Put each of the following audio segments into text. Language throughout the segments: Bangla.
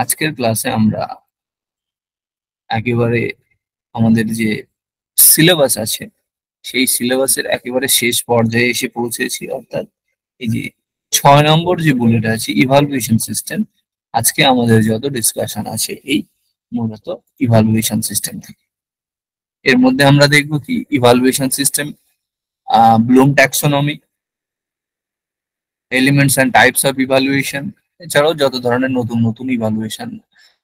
আজকের ক্লাসে আমরা একেবারে আমাদের যে সিলেবাস আছে সেই সিলেবাসের একেবারে শেষ পর্যায়ে এসে পৌঁছেছি, অর্থাৎ এই যে 6 নম্বর যে বুলেট আছে ইভালুয়েশন সিস্টেম। আজকে আমাদের যত ডিসকাশন আছে এই মূলত ইভালুয়েশন সিস্টেম থেকে। এর মধ্যে আমরা দেখবো কি evaluation system, Bloom taxonomy, elements and types of evaluation, এছাড়াও যত ধরনের নতুন নতুন ইভালুয়েশন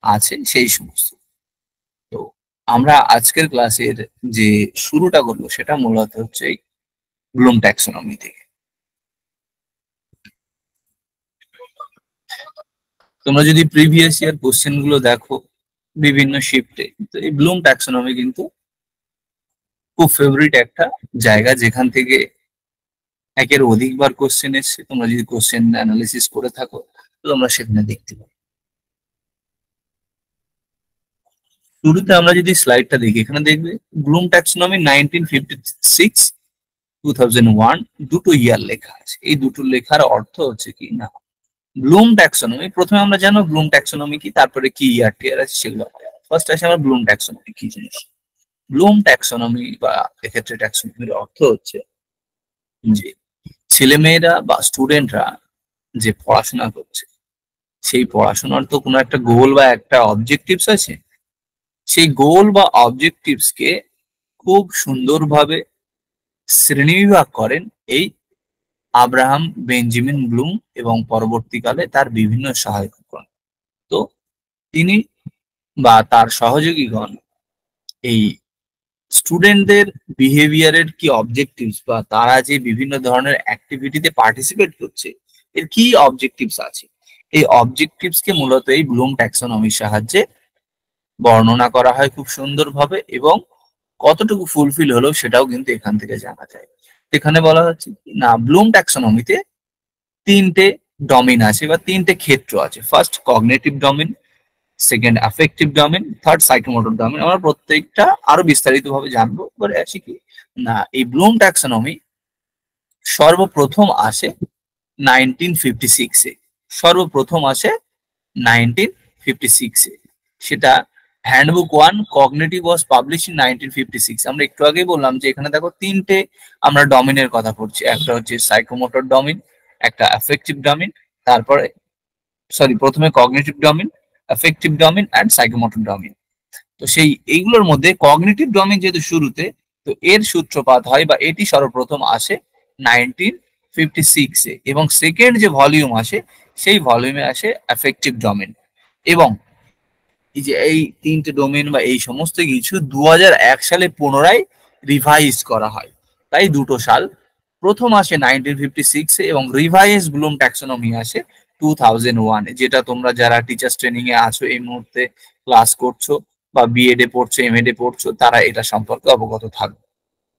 আছে সেই সমস্ত। তো আমরা আজকের ক্লাসের যে শুরুটা করবো সেটা মূলত হচ্ছে ব্লুম ট্যাক্সোনমি থেকে। তোমরা যদি প্রিভিয়াস ইয়ার কোশ্চেন গুলো দেখো বিভিন্ন শিফটে, তো এই ব্লুম ট্যাক্সোনমি কিন্তু খুব ফেভারিট একটা জায়গা, যেখান থেকে একের অধিকবার কোশ্চেন এসছে। তোমরা যদি কোশ্চেন অ্যানালিসিস করে থাকো তো তোমরা সেখানে দেখতে পাবে। শুরুতে আমরা যদি স্লাইডটা দেখি, এখানে দেখবে ব্লুম ট্যাক্সোনমি 1956 2001 দুটো ইয়ার লেখা আছে। এই দুটো লেখার অর্থ হচ্ছে কি না, ব্লুম ট্যাক্সোনমি প্রথমে আমরা জানো ব্লুম ট্যাক্সোনমি কি, তারপরে কি ইয়ার টিয়ার আছে সেগুলো। ফার্স্ট আসে আমার ব্লুম ট্যাক্সোনমি কি জিনিস। ব্লুম ট্যাক্সোনমি বা এক্ষেত্রে ট্যাক্সোনমির অর্থ হচ্ছে যে ছেলেমেয়েরা বা স্টুডেন্টরা যে পড়াশোনা করছে সেই পড়াশোনার তো কোনো একটা গোল বা একটা অবজেক্টিভস আছে। সেই গোল বা অবজেক্টিভস কে খুব সুন্দরভাবে শ্রেণীবিভাগ করেন এই আব্রাহাম বেঞ্জামিন ব্লুম এবং পরবর্তীকালে তার বিভিন্ন সহায়কগণ। তো তিনি বা তার সহযোগীগণ এই স্টুডেন্টদের বিহেভিয়ারের কি অবজেক্টিভস বা তারা যে বিভিন্ন ধরনের অ্যাক্টিভিটিতে পার্টিসিপেট করছে এর কি অবজেক্টিভস আছে, এই অবজেক্টিভস কে মূলত এই ব্লুম ট্যাক্সোনমির সাহায্যে বর্ণনা করা হয় খুব সুন্দরভাবে, এবং কতটুকু ফুলফিল হলো সেটাও কিন্তু এখান থেকে জানা যায়। এখানে বলা হচ্ছে না, ব্লুম ট্যাক্সোনমিতে তিনটে ডমিন আছে বা তিনটে ক্ষেত্র আছে। First cognitive domain, second affective domain, third psychomotor domain. আমরা প্রত্যেকটা আরো বিস্তারিত ভাবে জানবো। এবারে আসি কি না, এই ব্লুম ট্যাক্সোনমি সর্বপ্রথম আসে 1956 এ। সর্বপ্রথম আসে 1956 এ। সেটা handbook 1 cognitive was publish in 1956। আমরা একটু আগেই বললাম যে এখানে দেখো তিনটে আমরা ডমিনের কথা পড়ছি, একটা হচ্ছে সাইকোমোটর ডমিন, একটা অ্যাফেক্টিভ ডমিন, তারপরে প্রথমে কগনিটিভ ডমিন, অ্যাফেক্টিভ ডমিন অ্যান্ড সাইকোমোটর ডমিন। তো সেই এইগুলোর মধ্যে কগনিটিভ ডমিন যেহেতু শুরুতে, তো এর সূত্রপাত হয় বা এটি সর্বপ্রথম আসে 1956 এ, এবং সেকেন্ড যে ভলিউম আসে সেই ভলিউমে আসে অ্যাফেক্টিভ ডমিন। এবং এই যে এই তিনটে ডোমেন বা এই সমস্ত কিছু 2001 সালে পুনরায় রিভাইজ করা হয়। তাই দুটো সাল, প্রথম আসে 1956 এ এবং রিভাইজ ব্লুম ট্যাক্সোনমি আসে 2001 এ। যেটা তোমরা যারা টিচার্স ট্রেনিং এ আছো এই মুহূর্তে ক্লাস করছো বা বিএড এ পড়ছো, এমএড এ পড়ছো, তারা এটা সম্পর্কে অবগত থাকবে।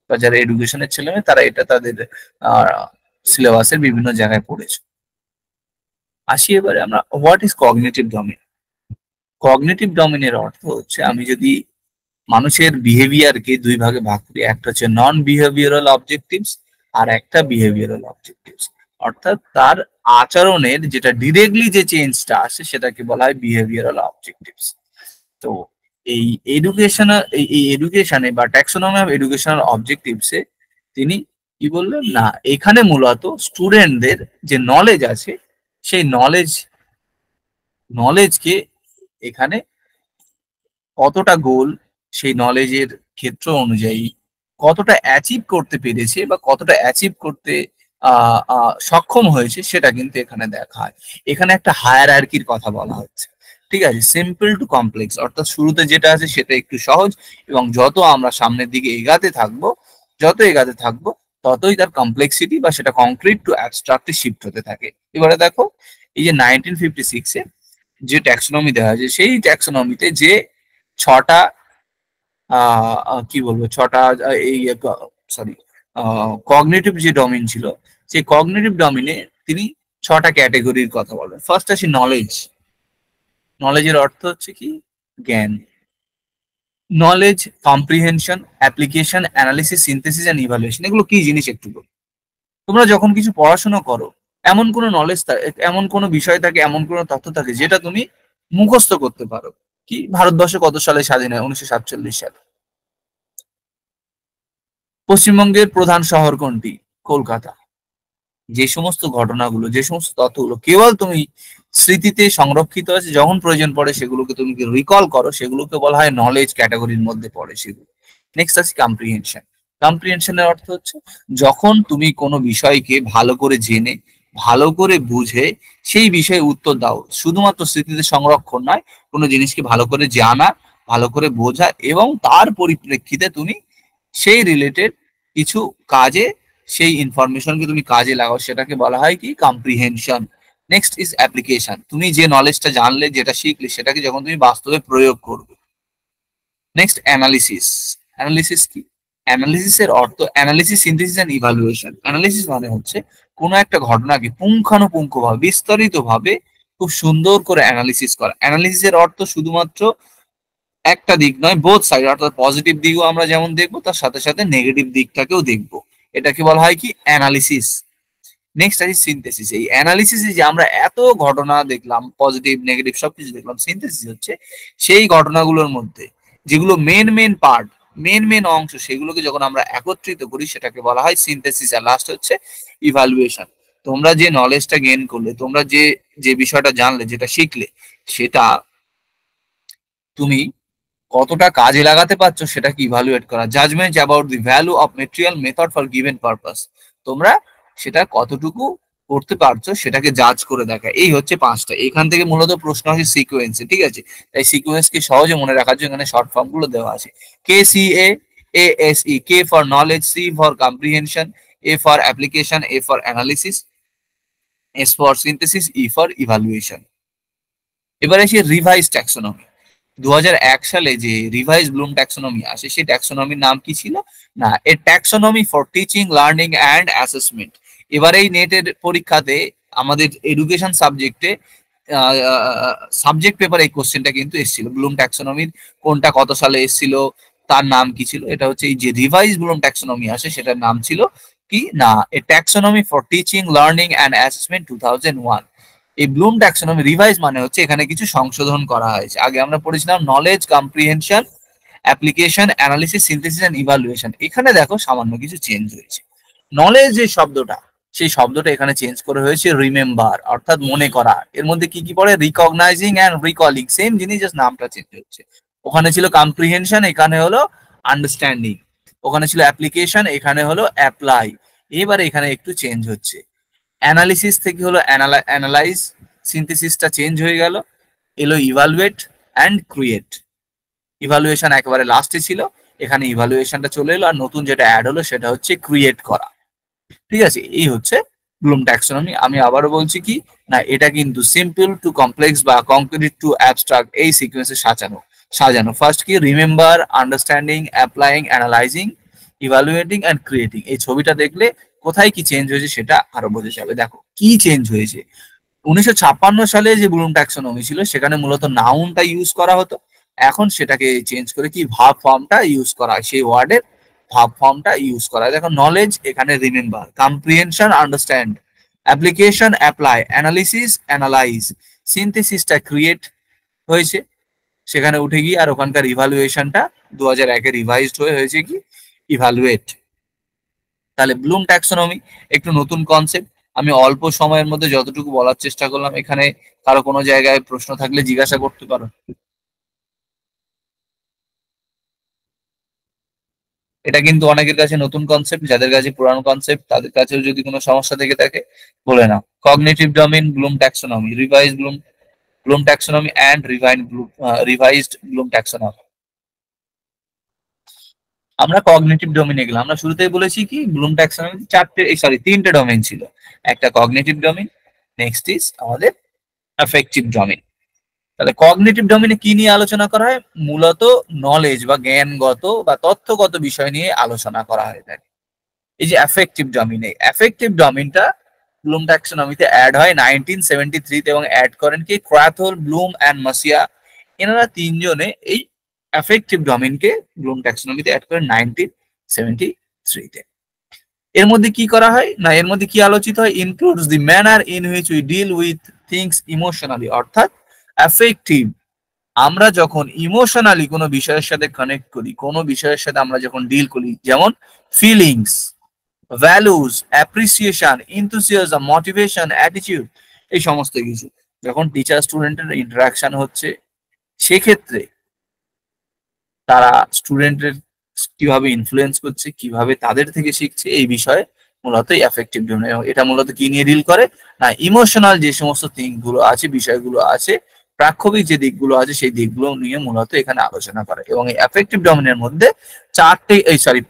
বা যারা এডুকেশনের ছেলে মেয়ে তারা এটা তাদের সিলেবাসের বিভিন্ন জায়গায় পড়েছে। আসি এবারে আমরা what is cognitive domain. Cognitive ডোমেনের অর্থ হচ্ছে, আমি যদি মানুষের বিহেভিয়ারকে দুই ভাগে ভাগ করি, একটা হচ্ছে নন বিহেভিয়ারাল অবজেক্টিভস আর একটা বিহেভিয়ারাল অবজেক্টিভস। অর্থাৎ তার আচরণের যেটা ডিরেক্টলি যে চেঞ্জটা আসে সেটাকে বলা হয় বিহেভিয়ারাল অবজেক্টিভস। তো এই এডুকেশনাল এই এডুকেশনে বা ট্যাক্সোনমি অফ এডুকেশনাল অবজেক্টিভসে তিনি কি বললেন না, এখানে মূলত স্টুডেন্টদের যে নলেজ আছে সেই নলেজকে এখানে কতটা গোল, সেই নলেজের ক্ষেত্র অনুযায়ী কতটা অ্যাচিভ করতে পেরেছে বা কতটা অ্যাচিভ করতে সক্ষম হয়েছে সেটা কিন্তু এখানে দেখা হয়। এখানে একটা হায়ারার্কির কথা বলা হচ্ছে, ঠিক আছে, সিম্পল টু কমপ্লেক্স। অর্থাৎ শুরুতে যেটা আছে সেটা একটু সহজ, এবং যত আমরা সামনের দিকে এগাতে থাকবো ততই তার কমপ্লেক্সিটি বা সেটা কংক্রিট টু অ্যাবস্ট্রাক্টে শিফট হতে থাকে। এবারে দেখো এই যে 1956 এ যে ট্যাক্সোনমি দেওয়া হয়েছে, সেই ট্যাক্সোনমিতে যে ছটা কি বলবো ছটা এই সরি কগনিটিভ যে ডোমেন ছিল, সেই কগনিটিভ ডোমেনে তিনি ছটা ক্যাটাগরির কথা বলবেন। ফার্স্ট আছে নলেজ। নলেজের অর্থ হচ্ছে কি জ্ঞান। Knowledge, comprehension, application, analysis, synthesis and evaluation. এগুলো কি জিনিস একটু বলো। তোমরা যখন কিছু পড়াশোনা করো, এমন কোনো নলেজ, এমন কোনো বিষয় থাকে, এমন কোনো তথ্য থাকে যেটা তুমি মুখস্থ করতে পারো। কি ভারতবর্ষ কত সালে স্বাধীন হয়? 1947 সালে। পশ্চিমবঙ্গের প্রধান শহর কোনটি? কলকাতা। যে সমস্ত ঘটনাগুলো, যে সমস্ত তথ্যগুলো কেবল তুমি স্মৃতিতে সংরক্ষিত আছে, যখন প্রয়োজন পড়ে সেগুলোকে তুমি রিকল করো, সেগুলোকে বলা হয় নলেজ ক্যাটাগরির মধ্যে পড়ে সেগুলো। নেক্সট আছে কম্প্রিহেনশন। কম্প্রিহেনশনের অর্থ হচ্ছে যখন তুমি কোনো বিষয়কে ভালো করে জেনে, ভালো করে বুঝে সেই বিষয়ে উত্তর দাও। শুধুমাত্র স্মৃতিতে সংরক্ষণ নয়, কোনো জিনিসকে ভালো করে জানা, ভালো করে বোঝা এবং তার পরিপ্রেক্ষিতে তুমি সেই রিলেটেড কিছু কাজে সেই ইনফরমেশনকে তুমি কাজে লাগাও, সেটাকে বলা হয় কি? কম্প্রিহেনশন। Next is application. তুমি যে নলেজটা জানলে, যেটা শিখলে, সেটাকে যখন তুমি বাস্তবে প্রয়োগ করবে। Next analysis. অ্যানালিসিস কি? অ্যানালিসিসের অর্থ analysis, synthesis and evaluation. Analysis মানে হচ্ছে কোনো একটা ঘটনাকে পুঙ্খানুপুঙ্খভাবে, বিস্তারিতভাবে খুব সুন্দর করে অ্যানালিসিস করা। অ্যানালিসিসের অর্থ শুধুমাত্র একটা দিক নয়, বোথ সাইড, অর্থাৎ পজিটিভ দিকও আমরা যেমন দেখবো, তার সাথে সাথে নেগেটিভ দিকটাকেও দেখবো। এটাকে বলা হয় কি? অ্যানালিসিস। নেক্সট আছে সিনথেসিস। এই অ্যানালিসিসে যে আমরা এত ঘটনা দেখলাম, পজিটিভ নেগেটিভ সবকিছু দেখলাম, সিনথেসিস হচ্ছে সেই ঘটনাগুলোর মধ্যে যেগুলো মেন পার্ট, মেন অংশ, সেগুলোকে যখন আমরা একত্রিত করি সেটাকে বলা হয় সিনথেসিস। আর লাস্ট হচ্ছে ইভালুয়েশন। তোমরা যে নলেজটা গেইন করলে, তোমরা যে যে বিষয়টা জানলে, যেটা শিখলে, সেটা তুমি কতটা কাজে লাগাতে পারছো সেটাকে ইভালুয়েট করা। Judgement about the value of material method for given purpose. তোমরা সেটা কতটুকু করতে পারছো সেটাকে জাজ করে দেখা। এই হচ্ছে পাঁচটা। এখান থেকে মূলত প্রশ্ন আসে সিকোয়েন্সে, ঠিক আছে? তাই সিকোয়েন্সকে সহজে মনে রাখার জন্য এখানে শর্ট ফর্ম গুলো দেওয়া আছে। K C A, A S E. K for knowledge, C for comprehension, A for application, A for analysis, S for synthesis, E for evaluation. এবার আসি রিভাইজ ট্যাক্সোনমি। 2001 সালে যে রিভাইজ ব্লুম ট্যাক্সোনমি আসে, সেই ট্যাক্সোনমির নাম কি ছিল? না, a taxonomy for teaching, learning and assessment. এবার এই নেটের পরীক্ষাতে আমাদের এডুকেশন সাবজেক্টে সাবজেক্ট পেপার এই কোশ্চেনটা কিন্তু এসেছিল। ব্লুম ট্যাক্সোনমির কোনটা কত সালে এসেছিল, তার নাম কি ছিল? এটা হচ্ছে এই যে রিভাইজ ব্লুম ট্যাক্সোনমি আসে, সেটার নাম ছিল কি? না, a taxonomy for teaching, learning and assessment 2001। এই ব্লুম ট্যাক্সোনমি রিভাইজ মানে হচ্ছে এখানে কিছু সংশোধন করা হয়েছে। আগে আমরা পড়েছিলাম knowledge, comprehension, application, analysis, synthesis and evaluation. এখানে দেখো সামান্য কিছু চেঞ্জ হয়েছে। নলেজ যে শব্দটা, সেই শব্দটা এখানে চেঞ্জ করে হয়েছে রিমেম্বার, অর্থাৎ মনে করা। এর মধ্যে কি কি পড়ে? রিকগনাইজিং এন্ড রিকলিং, সেম জিনিস, জাস্ট নামটা চেঞ্জ হচ্ছে। ওখানে ছিল কম্প্রিহেনশন, এখানে হলো আন্ডারস্ট্যান্ডিং। ওখানে ছিল অ্যাপ্লিকেশন, এখানে হলো অ্যাপ্লাই। এবারে এখানে একটু চেঞ্জ হচ্ছে। অ্যানালিসিস থেকে হলো অ্যানালাইজ, সিনথেসিসটা চেঞ্জ হয়ে গেল, এলো ইভালুয়েট অ্যান্ড ক্রিয়েট। ইভালুয়েশন একেবারে লাস্টে ছিল, এখানে ইভালুয়েশনটা চলে এলো, আর নতুন যেটা অ্যাড হলো সেটা হচ্ছে ক্রিয়েট করা। ঠিক আছে? এই হচ্ছে ব্লুম ট্যাক্সোনমি। আমি আবারও বলছি কি, না এটা কিন্তু সিম্পল টু কমপ্লেক্স বা কংক্রিট টু অ্যাবস্ট্রাক্ট, এই সিকোয়েন্সে সাজানো। ফার্স্ট কি? Remember, understanding, applying, analysing, evaluating and creating. এই ছবিটা দেখলে কোথায় কি চেঞ্জ হয়েছে সেটা আরো বোঝা যাবে। দেখো কি চেঞ্জ হয়েছে। 1956 সালে যে ব্লুম ট্যাক্সোনমি ছিল, সেখানে মূলত নাউনটা ইউজ করা হতো। এখন সেটাকে চেঞ্জ করে কি ভার্ব ফর্মটা ইউজ করা হয়, সেই ওয়ার্ডের ভার্ব ফর্মটা ইউজ করা হয়। দেখো নলেজ এখানে remember, comprehension understand, application apply, analysis analyze, সিনথেসিসটা ক্রিয়েট হয়েছে সেখানে উঠে গিয়ে, আর ওখানকার ইভালুয়েশনটা 2001-এ রিভাইজড হয়ে হয়েছে কি? ইভালুয়েট। তাহলে ব্লুম ট্যাক্সোনমি একটু নতুন কনসেপ্ট, আমি অল্প সময়ের মধ্যে যতটুকু বলার চেষ্টা করলাম। এখানে কারো কোনো জায়গায় প্রশ্ন থাকলে জিজ্ঞাসা করতে পারো। এটা কিন্তু অনেকের কাছে নতুন কনসেপ্ট, যাদের কাছে পুরানো কনসেপ্ট তাদের কাছেও যদি কোনো সমস্যা থেকে থাকে বলে নাও। Cognitive domain Bloom taxonomy, revise Bloom taxonomy and revised Bloom taxonomy. আমরা কগনিটিভ ডোমেইনে গেলাম। আমরা শুরুতেই বলেছি কি, ব্লুম ট্যাক্সোনমি তিনটে ডোমেইন ছিল। একটা কগনিটিভ ডোমেইন, নেক্সট ইজ আমাদের অ্যাফেক্টিভ ডোমেইন। তাহলে কগনিটিভ ডোমেইনে কি নিয়ে আলোচনা করা হয়? মূলত নলেজ বা জ্ঞানগত বা তথ্যগত বিষয় নিয়ে আলোচনা করা হয় থাকে। এই যে অ্যাফেক্টিভ ডোমেইনটা ব্লুম ট্যাক্সোনমিতে অ্যাড হয় 1973-তে, এবং অ্যাড করেন কি ক্রাথহোল, ব্লুম অ্যান্ড মাসিয়া। এনারা তিনজনে এই অ্যাফেক্টিভ ডোমেইনকে ব্লুম ট্যাক্সোনমিতে অ্যাড করেন 1973-তে। এর মধ্যে কি করা হয়? না, এর মধ্যে কি আলোচিত হয়? Includes the manner in which we deal with things emotionally, অর্থাৎ অ্যাফেক্টিভ, আমরা যখন ইমোশনালি কোনো বিষয়ের সাথে কানেক্ট করি, কোনো বিষয়ের সাথে আমরা যখন ডিল করি, যেমন feelings, values, appreciation, enthusiasm, motivation, attitude, এই সমস্ত কিছু যখন টিচার স্টুডেন্টের ইন্টারাকশন হচ্ছে, সেক্ষেত্রে তারা স্টুডেন্টের কিভাবে ইনফ্লুয়েন্স করছে, কিভাবে তাদের থেকে শিখছে, এই বিষয়ে মূলত এফেক্টিভ ডোমেন। এটা মূলত কি নিয়ে ডিল করে না, ইমোশনাল যে সমস্ত থিং গুলো আছে, বিষয়গুলো আছে, প্রাক্ষবিক যে দিকগুলো আছে, সেই দিকগুলো নিয়ে মূলত এখানে আলোচনা করে। এবং এই এফেক্টিভ ডোমেনের মধ্যে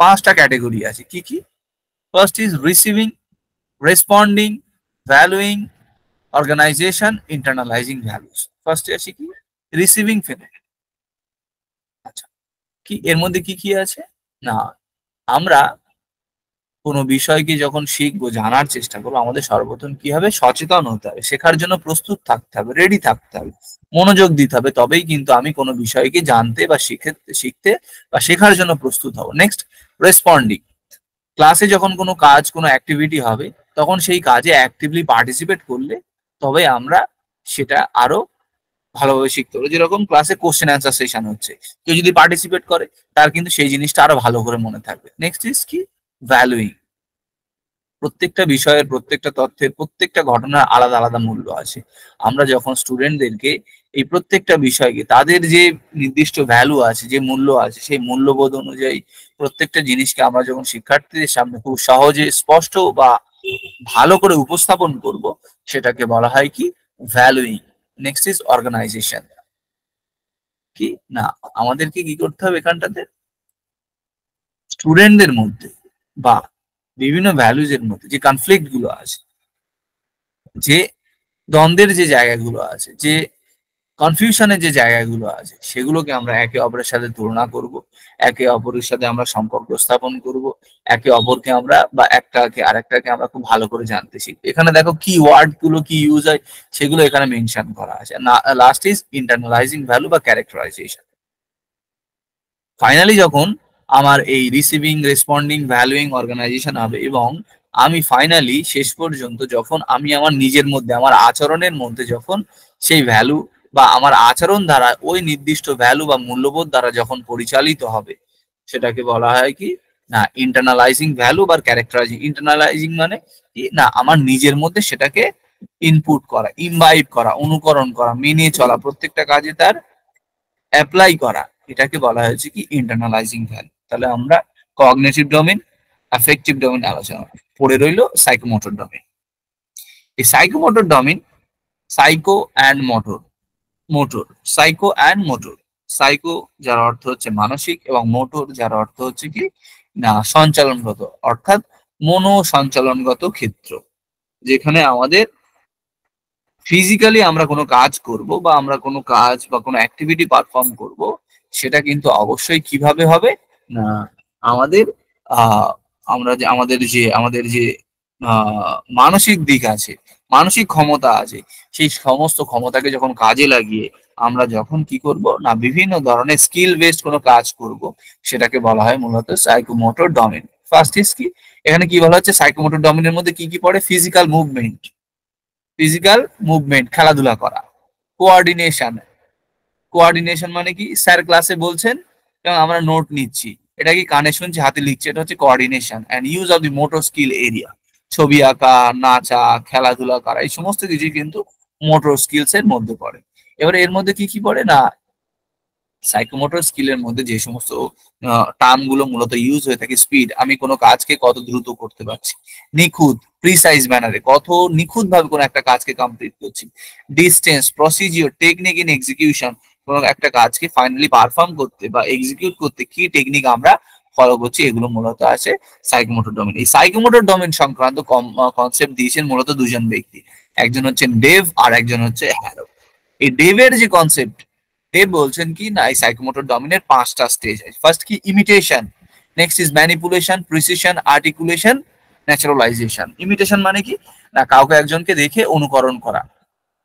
পাঁচটা ক্যাটাগরি আছে। কি কি? First is receiving, responding, valuing, organisation, internalising values. ফার্স্টে আছে কি? Receiving phenomenon. আচ্ছা, কি এর মধ্যে কি কি আছে না, আমরা কোনো বিষয়কে যখন শিখবো, জানার চেষ্টা করবো, আমাদের সর্বপ্রথম কি হবে? সচেতন হতে হবে, শেখার জন্য প্রস্তুত থাকতে হবে, রেডি থাকতে হবে, মনোযোগ দিতে হবে, তবেই কিন্তু আমি কোনো বিষয়কে জানতে বা শিখতে বা শেখার জন্য প্রস্তুত হব। নেক্সট, রেসপন্ডিং, ক্লাসে যখন কোনো কাজ, কোনো অ্যাক্টিভিটি হবে, তখন সেই কাজে অ্যাক্টিভলি পার্টিসিপেট করলে তবে আমরা সেটা আরো ভালোভাবে শিখতে পারবো। যেরকম ক্লাসে কোশ্চেন অ্যান্সার সেশন হচ্ছে, কেউ যদি পার্টিসিপেট করে, তার কিন্তু সেই জিনিসটা আরো ভালো করে মনে থাকবে। নেক্সট ইজ কি? ভ্যালুইং, প্রত্যেকটা বিষয়ের, প্রত্যেকটা তথ্যের, প্রত্যেকটা ঘটনার আলাদা আলাদা মূল্য আছে। আমরা যখন স্টুডেন্টদেরকে এই প্রত্যেকটা বিষয়কে, তাদের যে নির্দিষ্ট ভ্যালু আছে, যে মূল্য আছে, সেই মূল্যবোধ অনুযায়ী প্রত্যেকটা জিনিসকে আমরা যখন শিক্ষার্থীদের সামনে খুব সহজে, স্পষ্ট বা ভালো করে উপস্থাপন করব, সেটাকে বলা হয় কি? ভ্যালুইং। Next is organisation. কি না, আমাদেরকে কি করতে হবে এখানটাতে? স্টুডেন্টদের মধ্যে বা বিভিন্ন ভ্যালুজ এর মধ্যে যে কনফ্লিক্ট গুলো আছে, যে দ্বন্দ্বের যে জায়গাগুলো আছে, যে কনফিউশনের যে জায়গাগুলো আছে, সেগুলোকে আমরা একে অপরের সাথে তুলনা করব, একে অপরের সাথে আমরা সম্পর্ক স্থাপন করব, একে অপরকে আমরা বা একটাকে আরেকটাকে আমরা খুব ভালো করে জানতে শিখবো। এখানে দেখো কি ওয়ার্ড গুলো কি ইউজ হয়, সেগুলো এখানে মেনশন করা আছে। লাস্ট ইজ ইন্টারনালাইজিং ভ্যালু বা ক্যারেক্টারাইজেশন। ফাইনালি যখন আমার এই রিসিভিং, রেসপন্ডিং, ভ্যালুইং, অর্গানাইজেশন হবে, এবং আমি ফাইনালি শেষ পর্যন্ত যখন আমি আমার নিজের মধ্যে, আমার আচরণের মধ্যে যখন সেই ভ্যালু বা আমার আচরণ দ্বারা ওই নির্দিষ্ট ভ্যালু বা মূল্যবোধ দ্বারা যখন পরিচালিত হবে, সেটাকে বলা হয় কি না, ইন্টারনালাইজিং ভ্যালু বা ক্যারেক্টারাইজিং। ইন্টারনালাইজিং মানে কি না, আমার নিজের মধ্যে সেটাকে ইনপুট করা, ইমবাইব করা, অনুকরণ করা, মেনে চলা, প্রত্যেকটা কাজে তার অ্যাপ্লাই করা, এটাকে বলা হয়েছে কি? ইন্টারনালাইজিং ভ্যালু। তাহলে আমরা কগনিটিভ ডোমেন, অ্যাফেক্টিভ ডোমেন আলোচনা, পড়ে রইল সাইকোমোটর ডোমেন। এই psychomotor domain, psycho and motor, motor, psycho and motor. Psycho যার অর্থ হচ্ছে মানসিক, এবং মোটর যার অর্থ হচ্ছে কি না, সঞ্চালনগত, অর্থাৎ মনো সঞ্চালনগত ক্ষেত্র, যেখানে আমাদের ফিজিক্যালি আমরা কোনো কাজ করব, বা আমরা কোনো কাজ বা কোনো অ্যাক্টিভিটি পারফর্ম করব, সেটা কিন্তু অবশ্যই কিভাবে হবে না, আমাদের আহ আমাদের যে মানসিক দিক আছে, মানসিক ক্ষমতা আছে, সেই সমস্ত ক্ষমতাকে যখন কাজে লাগিয়ে আমরা যখন কি করব না, বিভিন্ন ধরনের স্কিল বেসড কোনো কাজ করব, সেটাকে বলা হয় মূলত সাইকোমোটর ডোমেন। ফার্স্ট ইজ কি? এখানে কি বলা হচ্ছে? সাইকোমোটর ডোমেনের মধ্যে কি কি পড়ে? ফিজিক্যাল মুভমেন্ট, ফিজিক্যাল মুভমেন্ট, খেলাধুলা করা। কোঅর্ডিনেশন, কোঅর্ডিনেশন মানে কি? স্যার ক্লাসে বলছেন এবং আমরা নোট নিচ্ছি, এটা কি কানে শুনছি, হাতে লিখছি, এটা হচ্ছে coordination. And use of the motor skill area, ছবি আঁকা, নাচা, খেলাধুলা করা, এই সমস্ত কিছু কিন্তু মোটর স্কিলস এর মধ্যে পড়ে। এবারে এর মধ্যে কি কি পড়ে না, সাইকোমোটর স্কিলের মধ্যে যে সমস্ত টার্ম গুলো মূলত ইউজ হয়ে থাকে: স্পিড, আমি কোনো কাজকে কত দ্রুত করতে পারছি; নিখুঁত, প্রিসাইজ ম্যানারে, কত নিখুঁত ভাবে কোনো একটা কাজকে কমপ্লিট করছি; distance, procedure, technique in execution, কোনো একটা কাজকে ফাইনালি পারফর্ম করতে বা এক্সিকিউট করতে কি টেকনিক আমরা ফলো করছি, এগুলো মূলত আছে সাইকোমোটর ডোমেন। এই সাইকোমোটর ডোমেন সংক্রান্ত কনসেপ্ট দিয়েছেন মূলত দুজন ব্যক্তি, একজন হচ্ছেন ডেভ আর একজন হচ্ছে হ্যারো। এই ডেভের যে কনসেপ্ট, দেব বলছেন কি না, এই সাইকোমোটর ডমিনের পাঁচটা স্টেজ আছে। ফার্স্ট কি? Imitation, next is manipulation, precision, articulation, naturalisation. Imitation মানে কি না, কাউকে একজনকে দেখে অনুকরণ করা,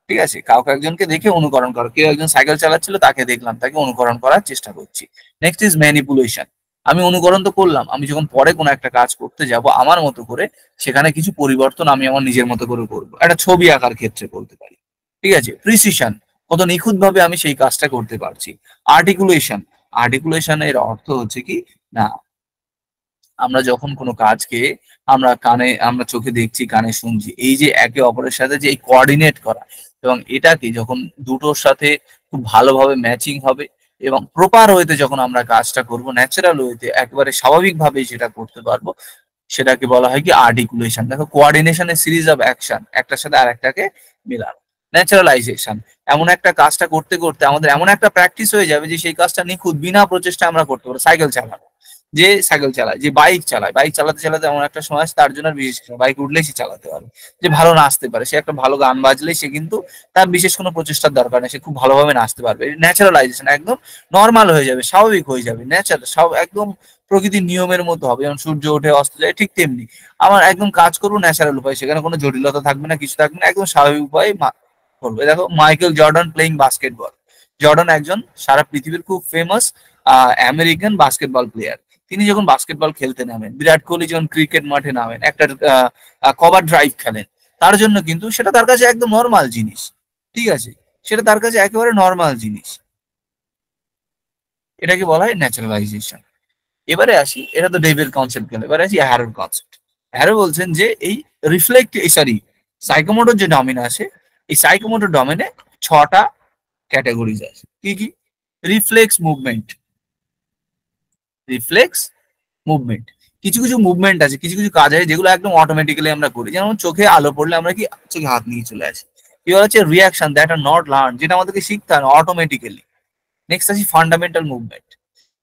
ঠিক আছে, কাউকে একজনকে দেখে অনুকরণ করা, কেউ একজন সাইকেল চালাচ্ছিল, তাকে দেখলাম, তাকে অনুকরণ করার চেষ্টা করছি। নেক্সট ইজ ম্যানিপুলেশন, আমি অনুকরণ তো করলাম, আমি যখন পরে কোনো একটা কাজ করতে যাব আমার মতো করে, সেখানে কিছু পরিবর্তন আমি আমার নিজের মতো করে করবো, একটা ছবি আঁকার ক্ষেত্রে বলতে পারি, ঠিক আছে। প্রিসিশন, কত নিখুঁত ভাবে আমি সেই কাজটা করতে পারছি। আর্টিকুলেশন, আর্টিকুলেশনের অর্থ হচ্ছে কি না, আমরা যখন কোনো কাজকে আমরা কানে, আমরা চোখে দেখছি, কানে শুনছি, এই যে একে অপরের সাথে যে এই কোঅর্ডিনেট করা, এবং এটাকে যখন দুটোর সাথে খুব ভালোভাবে ম্যাচিং হবে এবং প্রপার ওয়েতে যখন আমরা কাজটা করব, ন্যাচারাল ওয়েতে একেবারে স্বাভাবিকভাবেই সেটা করতে পারবো, সেটাকে বলা হয় কি আর্টিকুলেশন। দেখো, কোঅর্ডিনেশনের সিরিজ অফ অ্যাকশন, একটার সাথে আরেকটাকে মেলানো। ন্যাচারালাইজেশন, এমন একটা কাজটা করতে করতে আমাদের এমন একটা প্র্যাকটিস হয়ে যাবে যে সেই কাজটা নিখুঁত বিনা প্রচেষ্টা আমরা করতে পারবো। সাইকেল চালানো, যে সাইকেল চালায়, যে বাইক চালায়, বাইক চালাতে চালাতে এমন একটা সময় আসে তার জন্য আর বিশেষ কিছু বাইক উঠলেই সে চালাতে পারে। যে ভালো নাচতে পারে, সে একটা ভালো গান বাজলেই সে কিন্তু তার বিশেষ কোনো প্রচেষ্টার দরকার নেই, সে খুব ভালোভাবে নাচতে পারবে। ন্যাচারালাইজেশন, একদম নর্মাল হয়ে যাবে, স্বাভাবিক হয়ে যাবে, ন্যাচারাল, সব একদম প্রকৃতির নিয়মের মতো হবে। যেমন সূর্য ওঠে অস্ত যায়, ঠিক তেমনি আমার একদম কাজ করবো ন্যাচারাল উপায়, সেখানে কোনো জটিলতা থাকবে না, কিছু থাকবে না, একদম স্বাভাবিক উপায়ে করবে। দেখো, Michael Jordan playing basketball. Jordan একজন সারা পৃথিবীর খুব ফেমাস আমেরিকান বাস্কেটবল প্লেয়ার। তিনি যখন বাস্কেটবল খেলতে নামেন, বিরাট কোহলি যখন ক্রিকেট মাঠে নামেন, একটা কভার ড্রাইভ খেলেন, তার জন্য কিন্তু সেটা তার কাছে একদম নর্মাল জিনিস। ঠিক আছে, সেটা তার কাছে একেবারে নর্মাল জিনিস। এটাকে বলা হয় ন্যাচারালাইজেশন। এবারে আসি, এটা তো ডেভের কনসেপ্ট গেল, এবারে আসি হ্যারোর কনসেপ্ট। হ্যারো বলছেন যে এই রিফ্লেক্ট, সরি, সাইকোমোটর যে ডোমেন আছে, এই সাইকোমোটর ডোমেনে 6টা ক্যাটাগরিজ আছে। কি কি? রিফ্লেক্স মুভমেন্ট, রিফ্লেক্স মুভমেন্ট, কিছু কিছু মুভমেন্ট আছে, কিছু কিছু কাজ আছে যেগুলো একদম অটোমেটিক্যালি আমরা করি। যেমন চোখে আলো পড়লে আমরা কি চোখে হাত নিয়ে চলে আসি। এবার হচ্ছে reaction that are not learn, যেটা আমাদেরকে শিখতে হয় অটোমেটিক্যালি। নেক্সট আছে ফান্ডামেন্টাল মুভমেন্ট,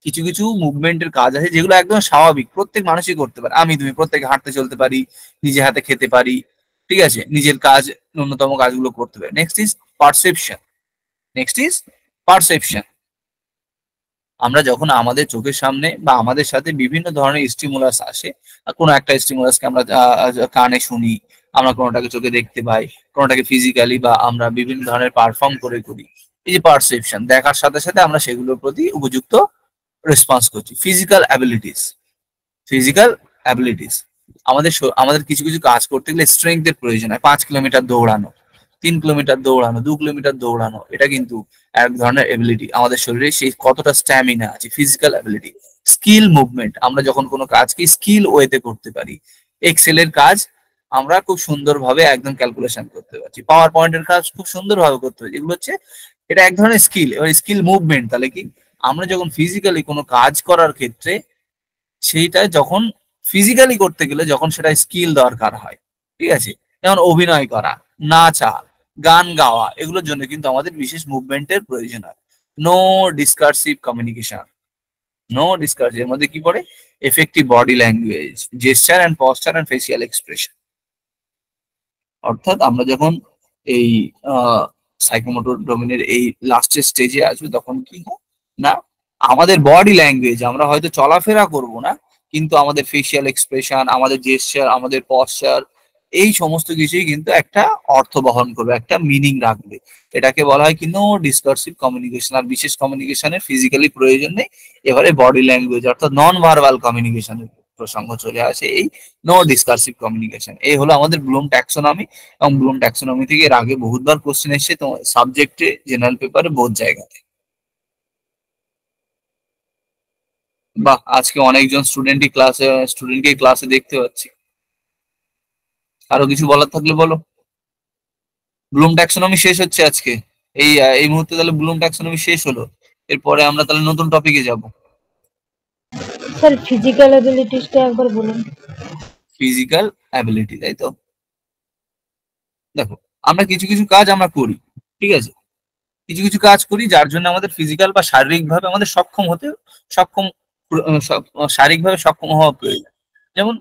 কিছু কিছু মুভমেন্টের কাজ আছে যেগুলো একদম স্বাভাবিক, প্রত্যেক মানুষই করতে পারে। আমি, তুমি প্রত্যেকে হাঁটতে চলতে পারি, নিজে হাতে খেতে পারি, ঠিক আছে, নিজের কাজ, ন্যূনতম কাজগুলো করতে পারি। Next is perception, next is perception. আমরা যখন আমাদের চোখের সামনে বা আমাদের সাথে বিভিন্ন ধরনের স্টিমুলাস আসে, কোনো একটা স্টিমুলাসকে আমরা কানে শুনি, আমরা কোনোটাকে চোখে দেখতে পাই, কোনোটাকে ফিজিক্যালি বা আমরা বিভিন্ন ধরনের পারফর্ম করে করি, এই যে পারসেপশন, দেখার সাথে সাথে আমরা সেগুলোর প্রতি উপযুক্ত রেসপন্স করছি। ফিজিক্যাল অ্যাবিলিটিস, ফিজিক্যাল অ্যাবিলিটিস, আমাদের কিছু কিছু কাজ করতে গেলে স্ট্রেংথের প্রয়োজন হয়। 5 কিলোমিটার দৌড়ানো, 3 কিলোমিটার দৌড়ানো, 2 কিলোমিটার দৌড়ানো, এটা কিন্তু এক ধরনের এবিলিটি। আমাদের শরীরে সেই কতটা স্ট্যামিনা আছে, ফিজিক্যাল অ্যাবিলিটি। স্কিল মুভমেন্ট, আমরা যখন কোনো কাজকে স্কিল ওয়েতে করতে পারি। এক্সেলের কাজ আমরা খুব সুন্দরভাবে একদম ক্যালকুলেশন করতে পারছি, পাওয়ার পয়েন্টের কাজ খুব সুন্দরভাবে করতে পারছি, এগুলো হচ্ছে, এটা এক ধরনের স্কিল। এবার স্কিল মুভমেন্ট, তাহলে কি, আমরা যখন ফিজিক্যালি কোনো কাজ করার ক্ষেত্রে সেইটা যখন ফিজিক্যালি করতে গেলে যখন সেটা স্কিল দরকার হয়, ঠিক আছে, যেমন অভিনয় করা, নাচা, গান গাওয়া, এগুলোর জন্য কিন্তু আমাদের বিশেষ মুভমেন্টের প্রয়োজন হয়। No discursive communication, no discursive এর মধ্যে কি পড়ে? Effective body language, gesture and posture and facial expression. অর্থাৎ আমরা যখন এই সাইকোমোটর ডোমেনের এই লাস্টের স্টেজে আসবে, তখন কি হয় না, আমাদের বডি ল্যাঙ্গুয়েজ, আমরা হয়তো চলাফেরা করব না, কিন্তু আমাদের ফেসিয়াল এক্সপ্রেশন, আমাদের জেস্চার, আমাদের পশ্চার, এই সমস্ত কিছুই কিন্তু একটা অর্থ বহন করবে, একটা মিনিং রাখবে। এটাকে বলা হয় কি নো ডিসকার্সিভ কমিউনিকেশন। আর বিশেষ কমিউনিকেশনের ফিজিক্যালি প্রয়োজন নেই। এবারে বডি ল্যাঙ্গুয়েজ অর্থাৎ নন ভার্বাল কমিউনিকেশনের প্রসঙ্গ চলে আসে, এই নো ডিসকার্সিভ কমিউনিকেশন। এই হলো আমাদের ব্লুম ট্যাক্সোনমি। এবং ব্লুম ট্যাক্সোনমি থেকে এর আগে বহুতবার কোশ্চেন এসেছে তোমার সাবজেক্টে, জেনারেল পেপারে, বহুত জায়গাতে। বাহ, আজকে অনেকজন স্টুডেন্টকে ক্লাসে দেখতে পাচ্ছি। আরো কিছু বলার থাকলে বলো। ব্লুম ট্যাক্সোনমি শেষ হচ্ছে আজকে, এই মুহূর্তে তাহলে ব্লুম ট্যাক্সোনমি শেষ হলো। এরপরে আমরা তাহলে নতুন টপিকে যাব। স্যার ফিজিক্যাল অ্যাবিলিটিসটা একবার বলুন। ফিজিক্যাল অ্যাবিলিটি, তাই তো? দেখো, আমরা কিছু কিছু কাজ আমরা করি, ঠিক আছে, কিছু কিছু কাজ করি যার জন্য আমাদের ফিজিক্যাল বা শারীরিক ভাবে আমাদের সক্ষম, শারীরিকভাবে সক্ষম হওয়া প্রয়োজন। যেমন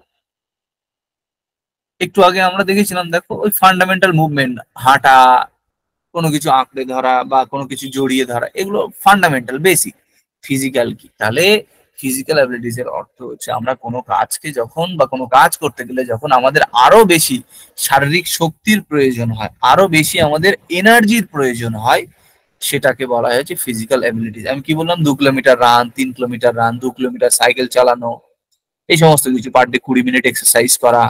একটু আগে আমরা দেখেছিলাম, দেখো, ওই ফান্ডামেন্টাল মুভমেন্ট, হাঁটা, কোনো কিছু আঁকড়ে ধরা বা কোনো কিছু জড়িয়ে ধরা, এগুলো ফান্ডামেন্টাল বেসিক। ফিজিক্যাল কি তাহলে? ফিজিক্যাল অ্যাবিলিটিস এর অর্থ হচ্ছে আমরা কোনো কাজকে যখন বা কোনো কাজ করতে গেলে যখন আমাদের আরো বেশি শারীরিক শক্তির প্রয়োজন হয়, আরো বেশি আমাদের এনার্জির প্রয়োজন হয়, সেটাকে বলা হয়েছে ফিজিক্যাল অ্যাবিলিটিস। আমি কি বললাম? 2 kilometre run, 3 kilometre run, 2 kilometre cycle চালানো, এই সমস্ত কিছু, পার ডে 20 মিনিট এক্সারসাইজ করা।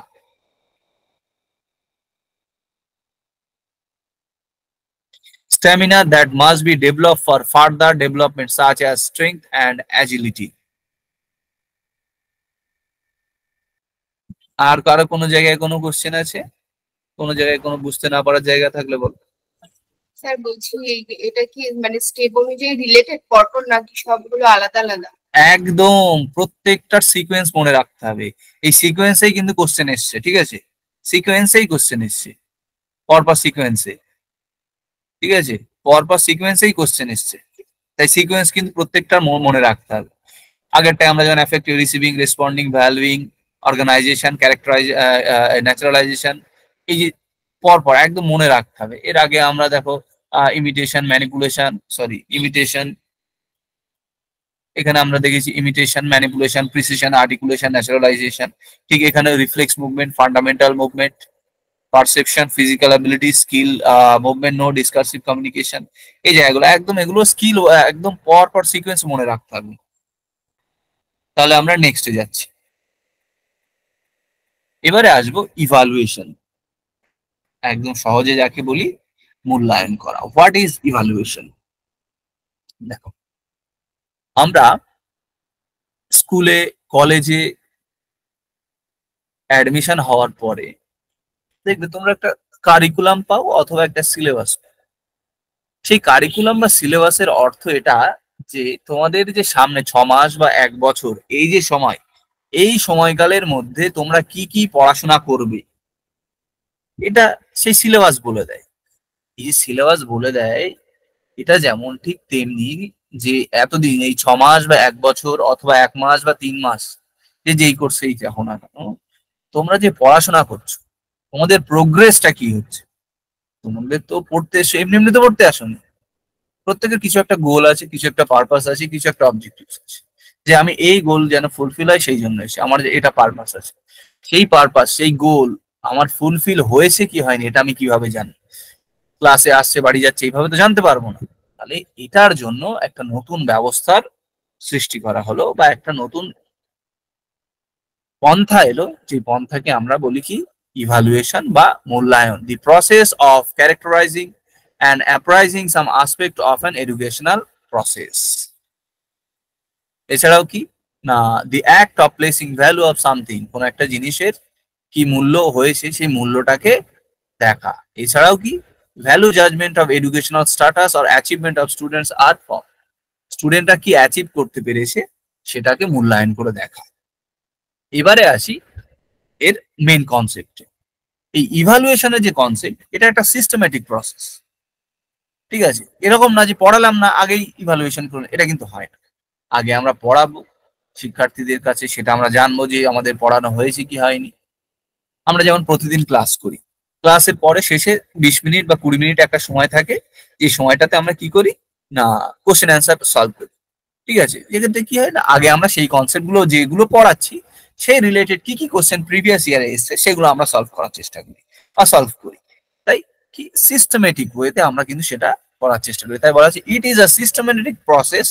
stamina that must be developed for further development such as strength and agility. আর কারো কোনো জায়গায় কোনো কোশ্চেন আছে? কোনো জায়গায় কোনো বুঝতে না পারার জায়গা থাকলে বল। স্যার বলছি এটা কি মানে স্টেপ অনুযায়ী রিলেটেড পরপর নাকি সবগুলো আলাদা আলাদা? একদম প্রত্যেকটার সিকোয়েন্স মনে রাখতে হবে। এই সিকোয়েন্সেই কিন্তু কোশ্চেন এসছে, ঠিক আছে? সিকোয়েন্সেই কোশ্চেন এসছে, পরপর সিকোয়েন্সে, ঠিক আছে? পরপর সিকোয়েন্সেই কোশ্চেন এসছে, তাই সিকোয়েন্স কিন্তু প্রত্যেকটার মনে রাখতে হবে। আগেরটা আমরা যেমন affective receiving, responding, valuing, organisation, naturalisation, এই যে পরপর একদম মনে রাখতে হবে। এর আগে আমরা দেখো ইমিটেশন, ম্যানিপুলেশন, ইমিটেশন, এখানে আমরা দেখেছি imitation, manipulation, precision, articulation, naturalisation. ঠিক এখানে reflex movement, fundamental movement, perception, physical ability, skill, movement, no discursive communication, এই জায়গাগুলো একদম এগুলো স্কিল একদম পর সিকোয়েন্স মনে রাখতে হবে। তাহলে আমরা নেক্সটে যাচ্ছি। এবারে আসবো ইভালুয়েশন। একদম সহজে যাকে বলি মূল্যায়ন করা। What is evaluation? দেখো, আমরা স্কুলে কলেজে অ্যাডমিশন হওয়ার পরে দেখবে তোমরা একটা কারিকুলাম পাও অথবা একটা সিলেবাস। সেই কারিকুলাম বা সিলেবাসের অর্থ এটা যে তোমাদের যে সামনে 6 মাস বা 1 বছর এই যে সময়, এই সময়কালের মধ্যে তোমরা কি কি পড়াশোনা করবে, এটা সেই সিলেবাস বলে দেয়। এই যে সিলেবাস বলে দেয়, এটা যেমন ঠিক তেমনি যে এতদিন এই 6 মাস বা 1 বছর অথবা 1 মাস বা 3 মাস যেই কোর্সেই দেখো না কেন, তোমরা যে পড়াশোনা করছো তোমাদের প্রোগ্রেসটা কি হচ্ছে। তোমাদের তো পড়তে এসে এমনি এমনি তো পড়তে আসোনি, প্রত্যেকের কিছু একটা গোল আছে, কিছু একটা পারপাস আছে, কিছু একটা অবজেক্টিভ আছে, যে আমি এই গোল যেন ফুলফিল হয় সেই জন্য এসে আমার যে এটা পারপাস আছে। সেই পারপাস, সেই গোল আমার ফুলফিল হয়েছে কি হয়নি এটা আমি কিভাবে জানি? ক্লাসে আসছে বাড়ি যাচ্ছে এইভাবে তো জানতে পারবো না। তাহলে এটার জন্য একটা নতুন ব্যবস্থার সৃষ্টি করা হলো বা একটা নতুন পন্থা এলো, যে পন্থাকে আমরা বলি কি ইভালুয়েশন বা মূল্যায়ন। The process of characterising and appraising some aspect of an educational process. এছাড়াও কি না, the act of placing value of something, কোন একটা জিনিসের কি মূল্য হয়েছে সেই মূল্যটাকে দেখা। এছাড়াও কি value judgement of educational status or achievement of students আর ফর, স্টুডেন্টরা কি অ্যাচিভ করতে পেরেছে সেটাকে মূল্যায়ন করে দেখা। এবারে আসি এর মেন কনসেপ্টে। এই ইভালুয়েশনের যে কনসেপ্ট, এটা একটা সিস্টেম্যাটিক প্রসেস, ঠিক আছে? এরকম না যে পড়ালাম না আগেই ইভালুয়েশন করলাম, এটা কিন্তু হয় না। আগে আমরা পড়াবো শিক্ষার্থীদের কাছে, সেটা আমরা জানবো যে আমাদের পড়ানো হয়েছে কি হয়নি। আমরা যেমন প্রতিদিন ক্লাস করি, ক্লাসের পরে শেষে 20 মিনিট বা 20 মিনিট একটা সময় থাকে, যে সময়টাতে আমরা কি করি না কোশ্চেন অ্যান্সার সলভ করি, ঠিক আছে? এক্ষেত্রে কি হয় না, আগে আমরা সেই কনসেপ্ট গুলো যেগুলো পড়াচ্ছি সেই রিলেটেড কি কি কোশ্চেন প্রিভিয়াস ইয়ারে এসছে সেগুলো আমরা সলভ করার চেষ্টা করি বা সলভ করি। তাই কি সিস্টেমেটিক ওয়েতে আমরা কিন্তু সেটা করার চেষ্টা করি। তাই বলা হচ্ছে it is a systematic process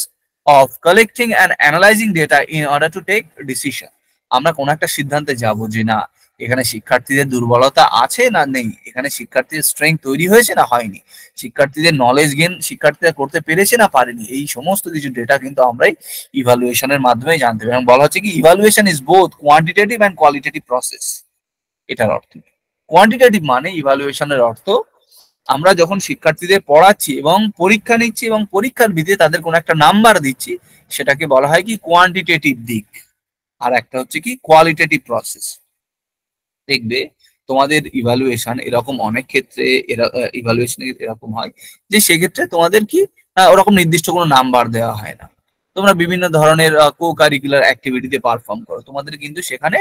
of collecting and analysing data in order to take decision. আমরা কোন একটা সিদ্ধান্তে যাব যে না এখানে শিক্ষার্থীদের দুর্বলতা আছে না নেই, এখানে শিক্ষার্থীদের স্ট্রেংথ তৈরি হয়েছে না হয়নি, শিক্ষার্থীদের নলেজ গেইন শিক্ষার্থীরা করতে পেরেছে না পারেনি, এই সমস্ত কিছু ডেটা কিন্তু আমরাই ইভালুয়েশনের মাধ্যমে জানতে পারি। এবং বলা হচ্ছে কি evaluation is both quantitative and qualitative process. এটার অর্থ কোয়ান্টিটেটিভ মানে ইভালুয়েশনের অর্থ আমরা যখন শিক্ষার্থীদের পড়াচ্ছি এবং পরীক্ষা নিচ্ছি এবং পরীক্ষার ভিত্তিতে তাদের কোনো একটা নাম্বার দিচ্ছি, সেটাকে বলা হয় কি কোয়ান্টিটেটিভ দিক। আর একটা হচ্ছে কি কোয়ালিটেটিভ প্রসেস। দেখবে তোমাদের ইভালুয়েশন এরকম অনেক ক্ষেত্রে ইভালুয়েশন এরকম হয় যে সেক্ষেত্রে তোমাদের কি ওরকম নির্দিষ্ট কোনো নাম্বার দেওয়া হয় না। তোমরা বিভিন্ন ধরনের কো কারিকুলার অ্যাক্টিভিটিতে পারফর্ম করো, তোমাদের কিন্তু সেখানে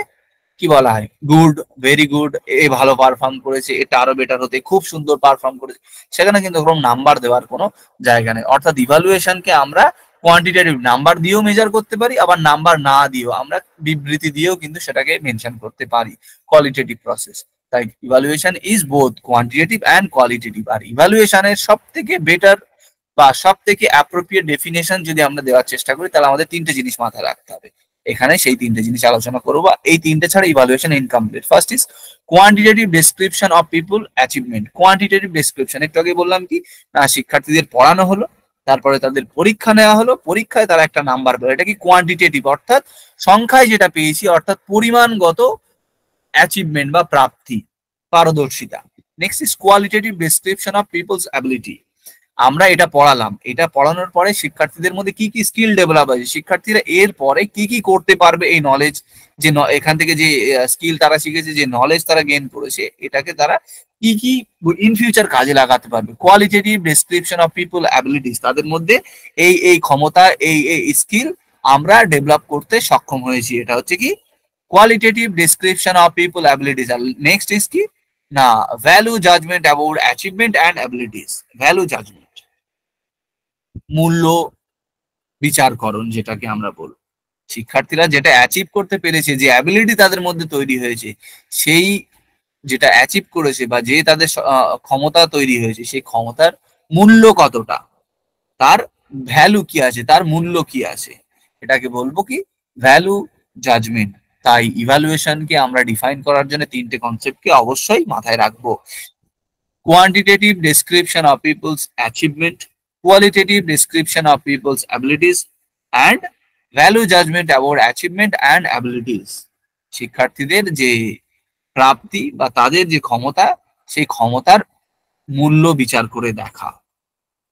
কি বলা হয় গুড, ভেরি গুড, এ ভালো পারফর্ম করেছে, এটা আরো বেটার হতে, খুব সুন্দর পারফর্ম করেছে, সেখানে কিন্তু ওরকম নাম্বার দেওয়ার কোনো জায়গা নেই। অর্থাৎ ইভালুয়েশনকে আমরা কোয়ান্টিটেটিভ নাম্বার দিয়েও মেজার করতে পারি, আবার নাম্বার না দিয়েও আমরা বিবৃতি দিয়েও কিন্তু সেটাকে মেনশন করতে পারি, কোয়ালিটেটিভ প্রসেস। তাই evaluation is both quantitative and qualitative. আর ইভালুয়েশনের সব থেকে বেটার বা সব থেকে অ্যাপ্রোপ্রিয়েট ডেফিনেশন যদি আমরা দেওয়ার চেষ্টা করি, তাহলে আমাদের 3টে জিনিস মাথায় রাখতে হবে। এখানে সেই তিনটে জিনিস আলোচনা করবো। এই তিনটে ছাড়া evaluation incomplete. First is quantitative description of people achievement. Quantitative description একটু আগে বললাম কি না, শিক্ষার্থীদের পড়ানো হলো, তারপরে তাদের পরীক্ষা নেওয়া হলো, পরীক্ষায় তারা একটা নাম্বার পেল, এটা কি কোয়ান্টিটেটিভ, অর্থাৎ সংখ্যায় যেটা পেয়েছি, অর্থাৎ পরিমাণগত অ্যাচিভমেন্ট বা প্রাপ্তি, পারদর্শিতা। Next is qualitative description of people's ability. আমরা এটা পড়ালাম, এটা পড়ানোর পরে শিক্ষার্থীদের মধ্যে কি কি স্কিল ডেভেলপ হয়েছে, শিক্ষার্থীরা এর পরে কি কি করতে পারবে, এই নলেজ যে এখান থেকে যে স্কিল তারা শিখেছে, যে নলেজ তারা গেইন করেছে, এটাকে তারা কি কি ইন ফিউচার কাজে লাগাতে পারবে। Qualitative description of people abilities, তাদের মধ্যে এই এই ক্ষমতা, এই এই স্কিল আমরা ডেভেলপ করতে সক্ষম হয়েছি, এটা হচ্ছে কি qualitative description of people abilities. Next is কি না, value judgement about achievement and abilities. Value judgement, মূল্য বিচারকরণ যেটাকে আমরা বলবো, শিক্ষার্থীরা যেটা অ্যাচিভ করতে পেরেছে, যে অ্যাবিলিটি তাদের মধ্যে তৈরি হয়েছে, সেই যেটা অ্যাচিভ করেছে বা যে তাদের ক্ষমতা তৈরি হয়েছে, সেই ক্ষমতার মূল্য কতটা, তার ভ্যালু কি আছে, তার মূল্য কি আছে, এটাকে বলবো কি ভ্যালু জাজমেন্ট। তাই ইভালুয়েশনকে আমরা ডিফাইন করার জন্য তিনটে কনসেপ্টকে অবশ্যই মাথায় রাখবো। Quantitative description of people's achievement, qualitative description of people's abilities, and value judgment about achievement and abilities. শিক্ষার্থীদের যে প্রাপ্তি বা তাদের যে ক্ষমতা, সেই ক্ষমতার মূল্য বিচার করে দেখা।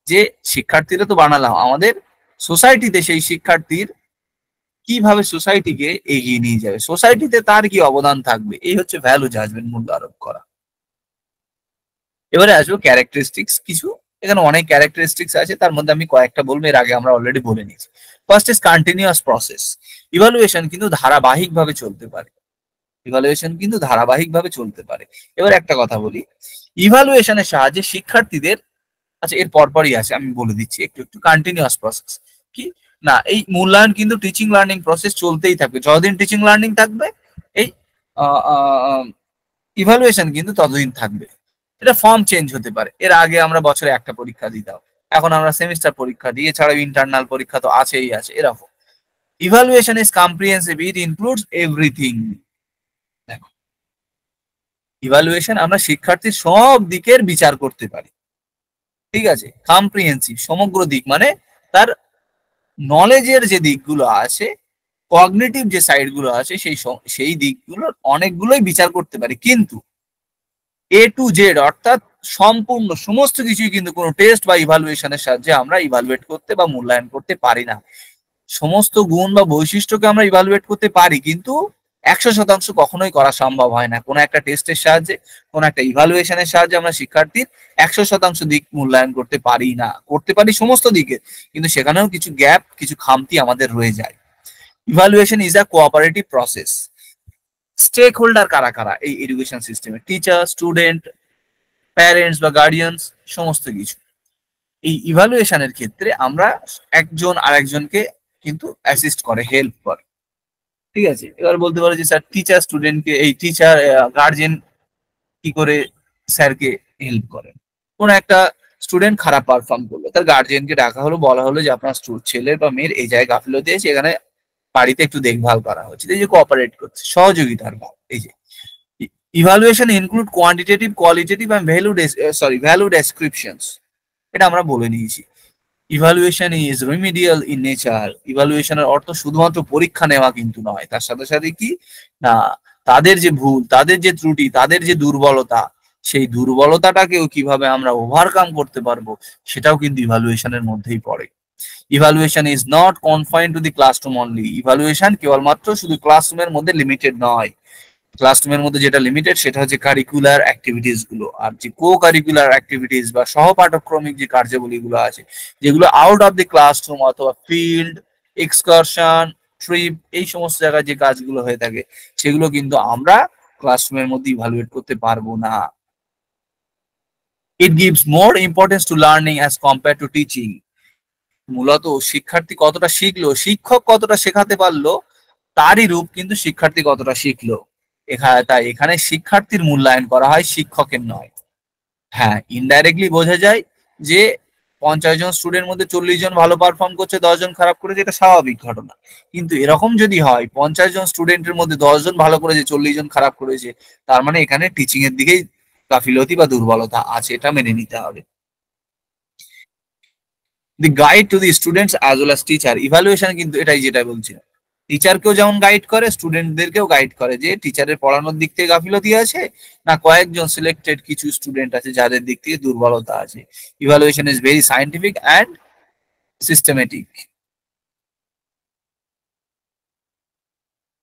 যে শিক্ষার্থীরা তো বানালাম, আমাদের সোসাইটিতে সেই শিক্ষার্থীর কিভাবে সোসাইটিকে এগিয়ে নিয়ে যাবে, সোসাইটিতে তার কি অবদান থাকবে, এই হচ্ছে ভ্যালু জাজমেন্ট, মূল্য আরোপ করা। এবারে আসবো ক্যারেক্টারিস্টিক্স কিছু। এখানে অনেক ক্যারেক্টারিস্টিক্স আছে, তার মধ্যে আমি কয়েকটা বলবো, এর আগে আমরা অলরেডি বলে নিয়েছি। First is continuous process. Evaluation কিন্তু ধারাবাহিকভাবে চলতে পারে, ইভালুয়েশন কিন্তু ধারাবাহিকভাবে চলতে পারে। এবার একটা কথা বলি, ইভালুয়েশনের সাহায্যে শিক্ষার্থীদের, আচ্ছা এর পরপরই আছে, আমি বলে দিচ্ছি একটু একটু। কন্টিনিউয়াস প্রসেস কি না, এই মূল্যায়ন কিন্তু টিচিং লার্নিং প্রসেস চলতেই থাকবে, যতদিন টিচিং লার্নিং থাকবে এই ইভালুয়েশন কিন্তু ততদিন থাকবে। এটা ফর্ম চেঞ্জ হতে পারে, এর আগে আমরা বছরে একটা পরীক্ষা দিতাম, এখন আমরা সেমিস্টার পরীক্ষা দিই, এছাড়াও ইন্টারনাল পরীক্ষা তো আছেই আছে, এরকম। Evaluation is comprehensive, it includes everything. দেখো, ইভালুয়েশন আমরা শিক্ষার্থীর সব দিকের বিচার করতে পারি, ঠিক আছে। কম্প্রিহেনসিভ, সমগ্র দিক, মানে তার নলেজের যে দিকগুলো আছে, কগনিটিভ যে সাইডগুলো আছে, সেই দিকগুলোর অনেকগুলোই বিচার করতে পারি, কিন্তু এ টু জেড, অর্থাৎ সম্পূর্ণ সমস্ত কিছুই কিন্তু কোনো টেস্ট বা ইভালুয়েশনের সাহায্যে আমরা ইভালুয়েট করতে বা মূল্যায়ন করতে পারি না। সমস্ত গুণ বা বৈশিষ্ট্যকে আমরা ইভালুয়েট করতে পারি, কিন্তু 100% কখনোই করা সম্ভব হয় না। কোনো একটা টেস্টের সাহায্যে, কোনো একটা ইভালুয়েশনের সাহায্যে আমরা শিক্ষার্থীর 100% দিক মূল্যায়ন করতে পারি না। করতে পারি সমস্ত দিকে, কিন্তু সেখানেও কিছু গ্যাপ, কিছু খামতি আমাদের রয়ে যায়। Evaluation is a cooperative process. Stakeholder কারা কারা এই এডুকেশন সিস্টেমে? টিচার, স্টুডেন্ট, প্যারেন্টস বা গার্ডিয়ানস, সমস্ত কিছু। এই ইভালুয়েশনের ক্ষেত্রে আমরা একজন আরেকজনকে কিন্তু অ্যাসিস্ট করে, হেল্প করে, ঠিক আছে। এবার বলতে পারো যে স্যার টিচার স্টুডেন্টকে, এই টিচার গার্জিয়ান কি করে স্যারকে হেল্প করে? কোন একটা স্টুডেন্ট খারাপ পারফর্ম করলো, তার গার্জিয়ানকে ডাকা হলো, বলা হলো যে আপনার ছেলের বা মেয়ের এই জায়গায় গাফিলতি আছে, এখানে বাড়িতে একটু দেখভাল করা হচ্ছে, এই যে কোঅপারেট করছে, সহযোগিতার ভাব। এই যে evaluation include quantitative, qualitative and value descriptions, এটা আমরা বলে নিয়েছি। Evaluation is remedial in nature. ইভালুয়েশনের অর্থ শুধুমাত্র পরীক্ষা নেওয়া কিন্তু নয়, তার সাথে সাথে কি না, তাদের যে ভুল, তাদের যে ত্রুটি, তাদের যে দুর্বলতা, সেই দুর্বলতাটাকেও কিভাবে আমরা ওভারকাম করতে পারবো, সেটাও কিন্তু ইভালুয়েশনের মধ্যেই পড়ে। Evaluation is not confined to the classroom only. Evaluation কেবলমাত্র শুধু ক্লাসরুমের মধ্যে লিমিটেড নয়। ক্লাসরুমের মধ্যে যেটা লিমিটেড সেটা হচ্ছে কারিকুলার অ্যাক্টিভিটিস গুলো, আর যে কো কারিকুলার অ্যাক্টিভিটিস বা সহপাঠক্রমিক যে কার্যাবলীগুলো আছে, যেগুলো আউট অফ দি ক্লাসরুম অথবা ফিল্ড, এক্সকারশন, ট্রিপ, এই সমস্ত জায়গায় যে কাজগুলো হয়ে থাকে, সেগুলো কিন্তু আমরা ক্লাসরুমের মধ্যে ইভালুয়েট করতে পারবো না। It gives more importance two learning as compare to teaching. মূলত শিক্ষার্থী কতটা শিখলো, শিক্ষক কতটা শেখাতে পারলো, তারই রূপ কিন্তু শিক্ষার্থী কতটা শিখলো। তাই এখানে শিক্ষার্থীর মূল্যায়ন করা হয়, শিক্ষকের নয়। হ্যাঁ, ইনডাইরেক্টলি বোঝা যায় যে 50 জন স্টুডেন্টের মধ্যে 40 জন ভালো পারফর্ম করছে, 10 জন খারাপ করেছে, এটা স্বাভাবিক ঘটনা। কিন্তু এরকম যদি হয় 50 জন স্টুডেন্টের মধ্যে 10 জন ভালো করেছে, 40 জন খারাপ করেছে, তার মানে এখানে টিচিং এর দিকেই গাফিলতি বা দুর্বলতা আছে, এটা মেনে নিতে হবে। The guide to the students as well as teacher, evaluation কিন্তু এটাই যেটা বলছি, টিচারকেও যেমন গাইড করে স্টুডেন্টদেরকেও গাইড করে যে টিচারের পড়ানোর দিক থেকে গাফিলতি আছে না কয়েকজন সিলেক্টেড কিছু স্টুডেন্ট আছে যাদের দিক থেকে দুর্বলতা আছে। Evaluation is very scientific and systematic.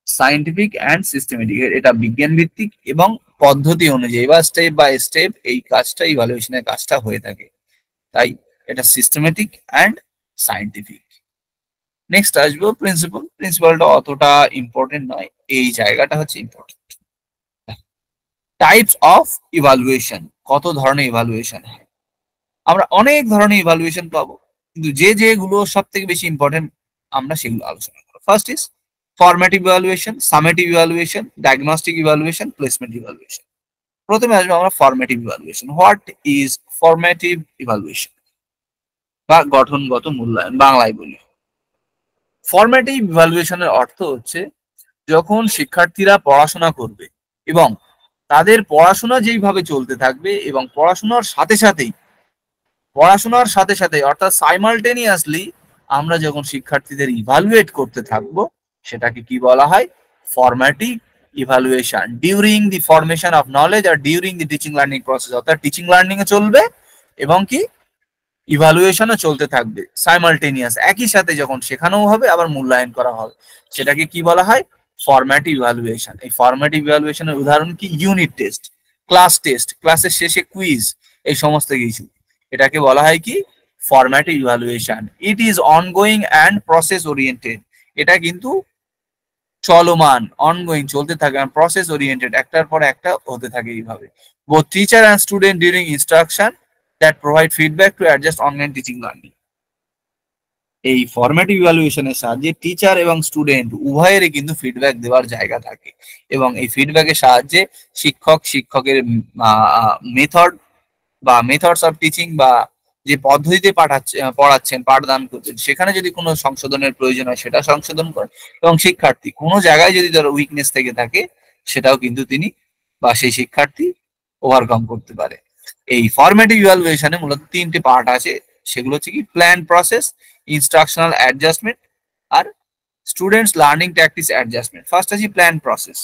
Scientific and systematic, এটা বিজ্ঞান ভিত্তিক এবং পদ্ধতি অনুযায়ী বা স্টেপ বাই স্টেপ এই কাজটা, ইভালুয়েশনের কাজটা হয়ে থাকে, তাই এটা সিস্টেমেটিক অ্যান্ড সায়েন্টিফিক। নেক্সট আসবো প্রিন্সিপাল। প্রিন্সিপালটা অতটা ইম্পর্টেন্ট নয়, এই জায়গাটা হচ্ছে ইম্পর্টেন্ট। টাইপস অফ ইভালুয়েশন, কত ধরনের ইভালুয়েশন হয়, আমরা অনেক ধরনের ইভালুয়েশন পাবো, কিন্তু যেগুলো সব থেকে বেশি ইম্পর্টেন্ট আমরা সেগুলো আলোচনা করবো। First is formative evaluation, summative evaluation, diagnostic evaluation, placement evaluation. প্রথমে আসবো আমরা formative evaluation. What is formative evaluation বা গঠনগত মূল্যায়ন বাংলায় বলি। ফরম্যাটিভ ইভালুয়েশনের অর্থ হচ্ছে যখন শিক্ষার্থীরা পড়াশোনা করবে এবং তাদের পড়াশোনা যেইভাবে চলতে থাকবে এবং পড়াশোনার সাথে সাথে অর্থাৎ সাইমালটেনিয়াসলি আমরা যখন শিক্ষার্থীদের ইভালুয়েট করতে থাকবো, সেটাকে কি বলা হয়? Formative evaluation during the formation of knowledge আর during the teaching learning process. অর্থাৎ টিচিং লার্নিং এ চলবে এবং কি ইভালুয়েশনও চলতে থাকবে সাইমালটেনিয়াস, একই সাথে যখন শেখানোও হবে আবার মূল্যায়ন করা হবে, সেটাকে কি বলা হয়? Formative evaluation. এই ফরম্যাটিভ ইভালুয়েশনের উদাহরণ কি? ইউনিট টেস্ট, ক্লাস টেস্ট, ক্লাসের শেষে কুইজ, এই সমস্ত কিছু, এটাকে বলা হয় কি? Formative evaluation. It is ongoing and process oriented, এটা কিন্তু চলমান, অনগোয়িং, চলতে থাকে, প্রসেস ওরিয়েন্টেড, একটার পর একটা হতে থাকে এইভাবে। Both teacher and student during instruction that provide feedback to adjust online teaching learning. এই ফরম্যাটিভ ইভালুয়েশনের সাহায্যে টিচার এবং স্টুডেন্ট উভয়েরই কিন্তু ফিডব্যাক দেওয়ার জায়গা থাকে এবং এই ফিডব্যাকের সাহায্যে শিক্ষকের মেথড বা মেথডস অফ টিচিং বা যে পদ্ধতিতে পড়াচ্ছেন, পাঠদান করছেন, সেখানে যদি কোনো সংশোধনের প্রয়োজন হয় সেটা সংশোধন করে, এবং শিক্ষার্থী কোনো জায়গায় যদি তার উইকনেস থেকে থাকে সেটাও কিন্তু তিনি বা সেই শিক্ষার্থী ওভারকাম করতে পারে। এই ফরম্যাটিভ ইভালুয়েশনে মূলত 3টে পার্ট আছে, সেগুলো হচ্ছে কি? প্ল্যান প্রসেস, ইনস্ট্রাকশনাল অ্যাডজাস্টমেন্ট আর students learning practice adjustment. First আছে প্ল্যান প্রসেস।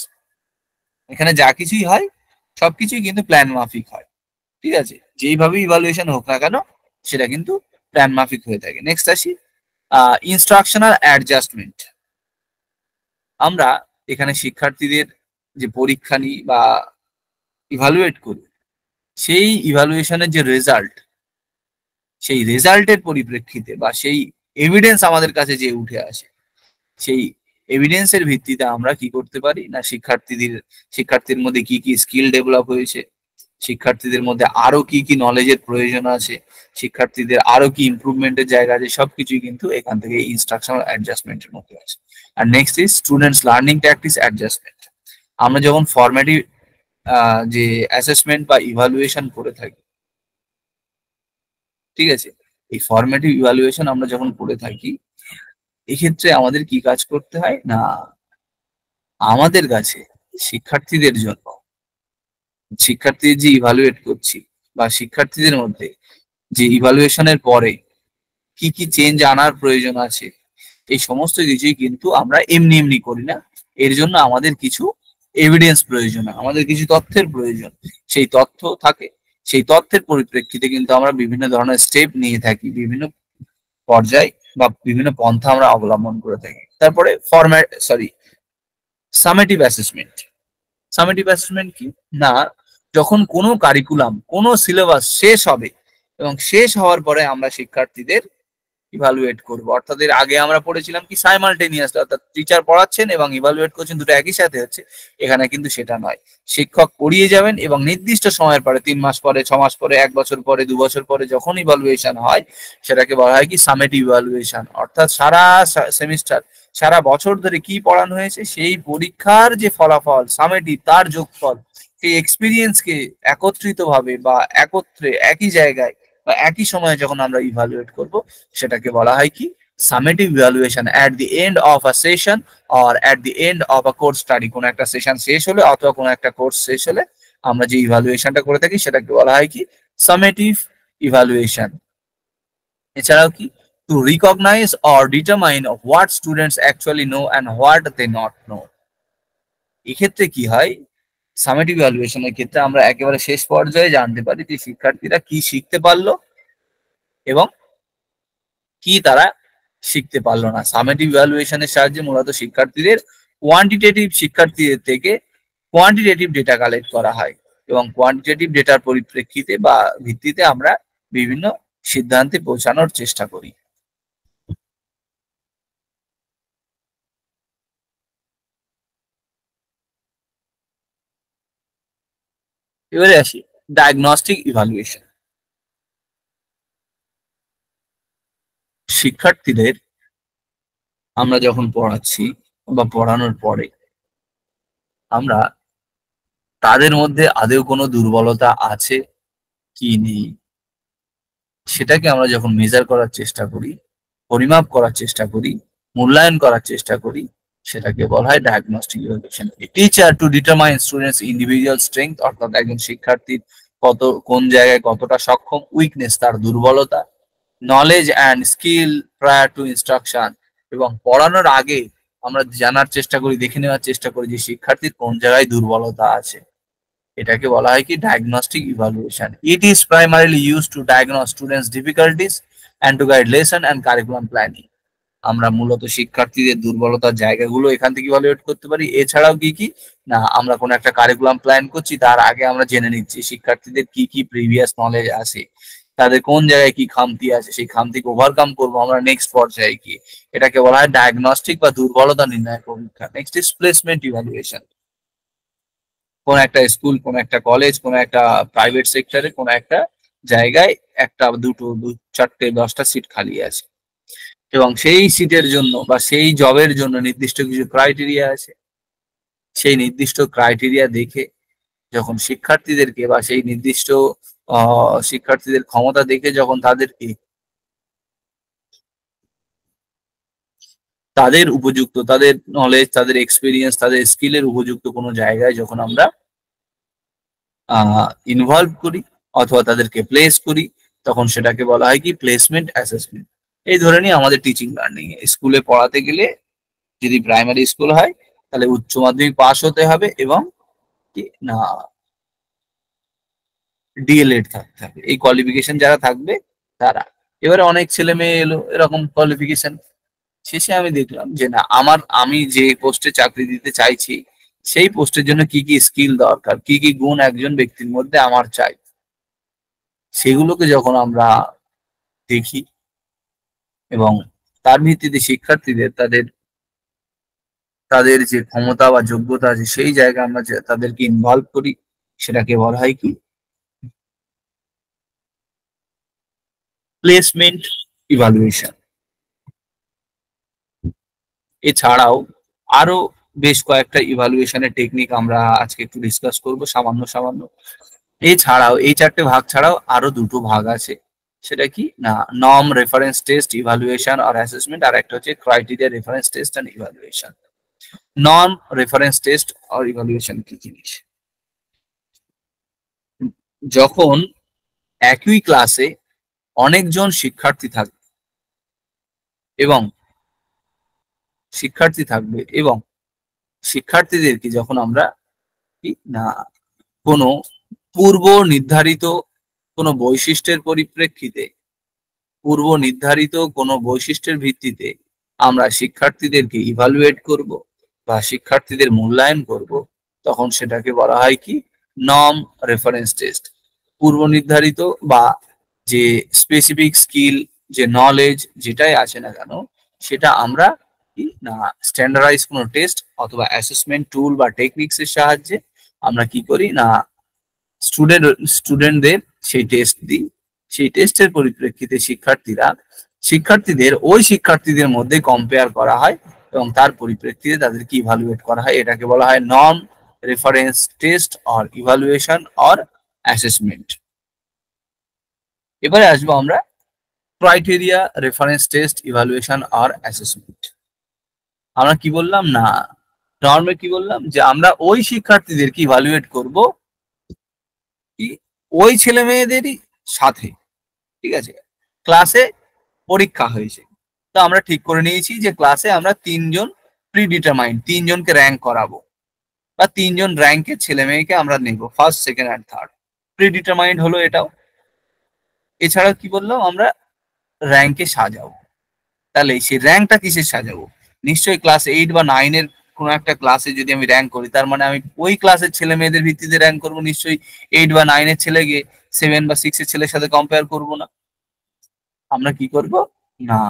এখানে যা কিছুই হয় সবকিছুই কিন্তু প্ল্যান মাফিক হয়, ঠিক আছে? যেইভাবে ইভালুয়েশন হোক না কেন সেটা কিন্তু প্ল্যান মাফিক হয়ে থাকে। নেক্সট আসি ইনস্ট্রাকশনাল অ্যাডজাস্টমেন্ট। আমরা এখানে শিক্ষার্থীদের যে পরীক্ষা নিই বা ইভালুয়েট করি, সেই ইভালুয়েশনের যে রেজাল্ট, সেই রেজাল্টের পরিপ্রেক্ষিতে বা সেই এভিডেন্স আমাদের কাছে যে উঠে আসে, সেই এভিডেন্সের ভিত্তিতে আমরা কি করতে পারি না, শিক্ষার্থীর মধ্যে কি কি স্কিল ডেভেলপ হয়েছে, শিক্ষার্থীদের মধ্যে আরো কি কি নলেজের প্রয়োজন আছে, শিক্ষার্থীদের আরো কি ইমপ্রুভমেন্টের জায়গা আছে, সবকিছুই কিন্তু এখান থেকে ইনস্ট্রাকশনাল অ্যাডজাস্টমেন্টের মধ্যে আছে। আর next is students learning practice adjustment. আমরা যখন ফরম্যাটিভ যে অ্যাসেসমেন্ট বা ইভালুয়েশন করে থাকি, ঠিক আছে, এই ফরম্যাটিভ ইভালুয়েশন আমরা যখন করে থাকি, এক্ষেত্রে আমাদের কি কাজ করতে হয় না, আমাদের কাছে শিক্ষার্থীদের জন্য শিক্ষার্থীদের যে ইভালুয়েট করছি বা শিক্ষার্থীদের মধ্যে যে ইভালুয়েশনের পরে কি কি চেঞ্জ আনার প্রয়োজন আছে, এই সমস্ত কিছুই কিন্তু আমরা এমনি এমনি করি না। এর জন্য আমাদের কিছু এভিডেন্স প্রয়োজন, আমাদের কিছু তথ্যের প্রয়োজন। সেই তথ্য থাকে, সেই তথ্যের পরিপ্রেক্ষিতে কিন্তু আমরা বিভিন্ন ধরনের স্টেপ নিয়ে থাকি, বিভিন্ন পর্যায় বা বিভিন্ন পন্থা আমরা অবলম্বন করে থাকি। তারপরে সামেটিভ অ্যাসেসমেন্ট। সামেটিভ অ্যাসেসমেন্ট কি না, যখন কোনো কারিকুলাম, কোনো সিলেবাস শেষ হবে এবং শেষ হওয়ার পরে আমরা শিক্ষার্থীদের ইভালুয়েট করবো। অর্থাৎ এর আগে আমরা পড়েছিলাম কি সাইমালটেনিয়াস, অর্থাৎ টিচার পড়াচ্ছেন এবং ইভালুয়েট করছেন, দুটো একই সাথে হচ্ছে। এখানে কিন্তু সেটা নয়, শিক্ষক পড়িয়ে যাবেন এবং নির্দিষ্ট সময়ের পরে, 3 মাস পরে, 6 মাস পরে, 1 বছর পরে, 2 বছর পরে যখন ইভালুয়েশন হয় সেটাকে বলা হয় কি? Summative evaluation. অর্থাৎ সারা সেমিস্টার, সারা বছর ধরে কি পড়ানো হয়েছে সেই পরীক্ষার যে ফলাফল সামেটিভ, তার যোগফল, সেই এক্সপিরিয়েন্সকে একত্রিত ভাবে বা একত্রে একই জায়গায় বা একই সময়ে যখন আমরা ইভালুয়েট করব সেটাকে বলা হয় কি summative evaluation at the end of a session or at the end of a course study. কোন একটা সেশন শেষ হলে অথবা কোন একটা কোর্স শেষ হলে আমরা যে ইভালুয়েশনটা করে থাকি সেটাকে বলা হয় কি সামেটিভ ইভালুয়েশন। এছাড়াও কি to recognise or determine what students actually know and what they not know. এক্ষেত্রে কি হয়, সামেটিভ ইভালুয়েশনের ক্ষেত্রে আমরা একেবারে শেষ পর্যায়ে জানতে পারি যে শিক্ষার্থীরা কি শিখতে পারলো এবং কি তারা শিখতে পারলো না। সামেটিভ ইভালুয়েশনের সাহায্যে মূলত শিক্ষার্থীদের শিক্ষার্থীদের থেকে কোয়ান্টিটেটিভ ডেটা কালেক্ট করা হয় এবং কোয়ান্টিটেটিভ ডেটার পরিপ্রেক্ষিতে বা ভিত্তিতে আমরা বিভিন্ন সিদ্ধান্তে পৌঁছানোর চেষ্টা করি। এবারে আসি ডায়াগনস্টিক ইভালুয়েশন। শিক্ষার্থীদের আমরা যখন পড়াচ্ছি বা পড়ানোর পরে আমরা তাদের মধ্যে আদৌ কোনো দুর্বলতা আছে কি নেই সেটাকে আমরা যখন মেজার করার চেষ্টা করি, পরিমাপ করার চেষ্টা করি, মূল্যায়ন করার চেষ্টা করি, সেটাকে বলা হয় diagnostic evaluation. Teacher to determine students individual strength, অর্থাৎ একজন শিক্ষার্থীর কোন জায়গায় কতটা সক্ষম, উইকনেস তার দুর্বলতা, knowledge and skill prior two instruction, এবং পড়ানোর আগে আমরা জানার চেষ্টা করি, দেখে নেওয়ার চেষ্টা করি যে শিক্ষার্থীর কোন জায়গায় দুর্বলতা আছে। এটাকে বলা হয় কি diagnostic evaluation. It is primarily used to diagnose students difficulties and to guide lesson and curriculum planning. আমরা মূলত শিক্ষার্থীদের দুর্বলতার জায়গাগুলো এখান থেকে ইভালুয়েট করতে পারি। এছাড়াও কি কি না, আমরা কোনো একটা কারিকুলাম প্ল্যান করছি তার আগে আমরা জেনে নিচ্ছি শিক্ষার্থীদের কি কি প্রিভিয়াস নলেজ আছে, তাদের কোন জায়গায় কি খামতি আছে, সেই খামতিকে ওভারকাম করবো আমরা নেক্সট পর্যায়ে কি। এটাকে বলা হয় ডায়াগনস্টিক বা দুর্বলতা নির্ণয় পরীক্ষা। Next is placement evaluation. কোন একটা স্কুল, কোন একটা কলেজ, কোন একটা প্রাইভেট সেক্টরে কোন একটা জায়গায় একটা দুটো চারটে 10টা সিট খালি আছে এবং সেই সিটের জন্য বা সেই জবের জন্য নির্দিষ্ট কিছু ক্রাইটেরিয়া আছে। সেই নির্দিষ্ট ক্রাইটেরিয়া দেখে যখন শিক্ষার্থীদেরকে বা সেই নির্দিষ্ট শিক্ষার্থীদের ক্ষমতা দেখে যখন তাদের উপযুক্ত, তাদের নলেজ, তাদের এক্সপিরিয়েন্স, তাদের স্কিলের উপযুক্ত কোনো জায়গায় যখন আমরা ইনভলভ করি অথবা তাদেরকে প্লেস করি, তখন সেটাকে বলা হয় কি প্লেসমেন্ট অ্যাসেসমেন্ট। এই ধরে নিই আমাদের টিচিং লার্নিং স্কুলে পড়াতে গেলে যদি প্রাইমারি স্কুল হয় তাহলে উচ্চ মাধ্যমিক পাস হতে হবে এবং কি না ডিএলএড থাকতে হবে। এই কোয়ালিফিকেশন যারা থাকবে তারা, এবারে অনেক ছেলে মেয়ে এলো এরকম কোয়ালিফিকেশন, শেষে আমি দেখলাম যে না আমি যে পোস্টে চাকরি দিতে চাইছি সেই পোস্টের জন্য কি কি স্কিল দরকার, কি কি গুণ একজন ব্যক্তির মধ্যে আমার চাই, সেগুলোকে যখন আমরা দেখি এবং তার ভিত্তিতে শিক্ষার্থীদের তাদের তাদের যে ক্ষমতা বা যোগ্যতা আছে সেই জায়গায় আমরা তাদেরকে ইনভলভ করি, সেটাকে বলা হয় কি প্লেসমেন্ট ইভালুয়েশন। এছাড়াও আরো বেশ কয়েকটা ইভালুয়েশনের টেকনিক আমরা আজকে একটু ডিসকাস করব সামান্য সামান্য। এছাড়াও এই চারটে ভাগ ছাড়াও আরো দুটো ভাগ আছে, সেটা কি না নর্ম রেফারেন্স টেস্ট ইভালুয়েশন আর অ্যাসেসমেন্ট, আর একটা হচ্ছে criteria reference test and evaluation. Norm reference test আর ইভালুয়েশন কি জিনিস? যখন একই ক্লাসে অনেকজন শিক্ষার্থী থাকবে এবং শিক্ষার্থীদেরকে যখন আমরা কি না কোনো পূর্ব নির্ধারিত কোনো বৈশিষ্ট্যের পরিপ্রেক্ষিতে, পূর্ব নির্ধারিত কোনো বৈশিষ্ট্যের ভিত্তিতে আমরা শিক্ষার্থীদেরকে ইভালুয়েট করব বা শিক্ষার্থীদের মূল্যায়ন করব, তখন সেটাকে বলা হয় কি নর্ম রেফারেন্স টেস্ট। পূর্ব নির্ধারিত বা যে স্পেসিফিক স্কিল, যে নলেজ যেটাই আছে না কেন, সেটা আমরা কি না স্ট্যান্ডার্ডাইজ কোনো টেস্ট অথবা অ্যাসেসমেন্ট টুল বা টেকনিক্স এর সাহায্যে আমরা কি করি না স্টুডেন্টদের সেই টেস্ট দিই। সেই টেস্টের পরিপ্রেক্ষিতে শিক্ষার্থীদের মধ্যে কম্পেয়ার করা হয় এবং তার পরিপ্রেক্ষিতে তাদেরকে ইভালুয়েট করা হয়। এটাকে বলা হয় norm reference test or evaluation or assessment. এবারে আসবো আমরা ক্রাইটেরিয়া, রেফারেন্স টেস্ট, ইভালুয়েশন আর অ্যাসেসমেন্ট। আমরা কি বললাম না, নর্মে কি বললাম যে আমরা ওই শিক্ষার্থীদেরকে ইভালুয়েট করব কি ওই ছেলে মেয়েদেরই সাথে, ঠিক আছে। ক্লাসে পরীক্ষা হয়েছে, তো আমরা ঠিক করে নিয়েছি যে ক্লাসে আমরা তিনজন প্রিডিটারমাইন্ড, তিনজনকে র্যাঙ্ক করাবো বা তিনজন র্যাঙ্কের ছেলে মেয়েকে আমরা নেব, first, second and third. Predetermined হলো এটাও। এছাড়া কি বললাম, আমরা র্যাঙ্কে সাজাবো। তাহলে সেই র্যাঙ্কটা কিসের সাজাবো? নিশ্চয়ই ক্লাস 8 বা 9 এর কোনো একটা ক্লাসে যদি আমি র্যাঙ্ক করি, তার মানে আমি ওই ক্লাসের ছেলে মেয়েদের ভিত্তিতে র্যাঙ্ক করবো, নিশ্চয়ই 8 বা 9 এর ছেলেকে 7 বা 6 এর ছেলের সাথে কম্পেয়ার করবো না। আমরা কি করব না,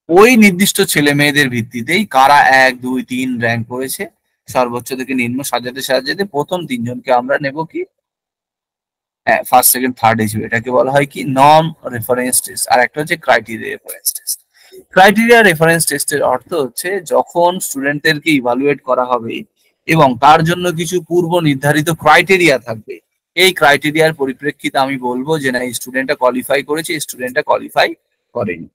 ওই নির্দিষ্ট ছেলে মেয়েদের ভিত্তিতেই কারা 1, 2, 3 র্যাঙ্ক করেছে সর্বোচ্চ থেকে নিম্ন সাজাতে সাজাতে প্রথম তিনজনকে আমরা নেব কি ফার্স্ট, সেকেন্ড, থার্ড হিসেবে। এটাকে বলা হয় কি নন রেফারেন্স টেস্ট। আর একটা হচ্ছে criteria reference test. Criteria reference টেস্টের অর্থ হচ্ছে যখন স্টুডেন্টদেরকে ইভালুয়েট করা হবে এবং তার জন্য কিছু পূর্ব নির্ধারিত ক্রাইটেরিয়া থাকবে, এই ক্রাইটেরিয়ার পরিপ্রেক্ষিতে আমি বলবো যে না, এই স্টুডেন্টটা কোয়ালিফাই করেছে, এই স্টুডেন্টটা কোয়ালিফাই করেনি।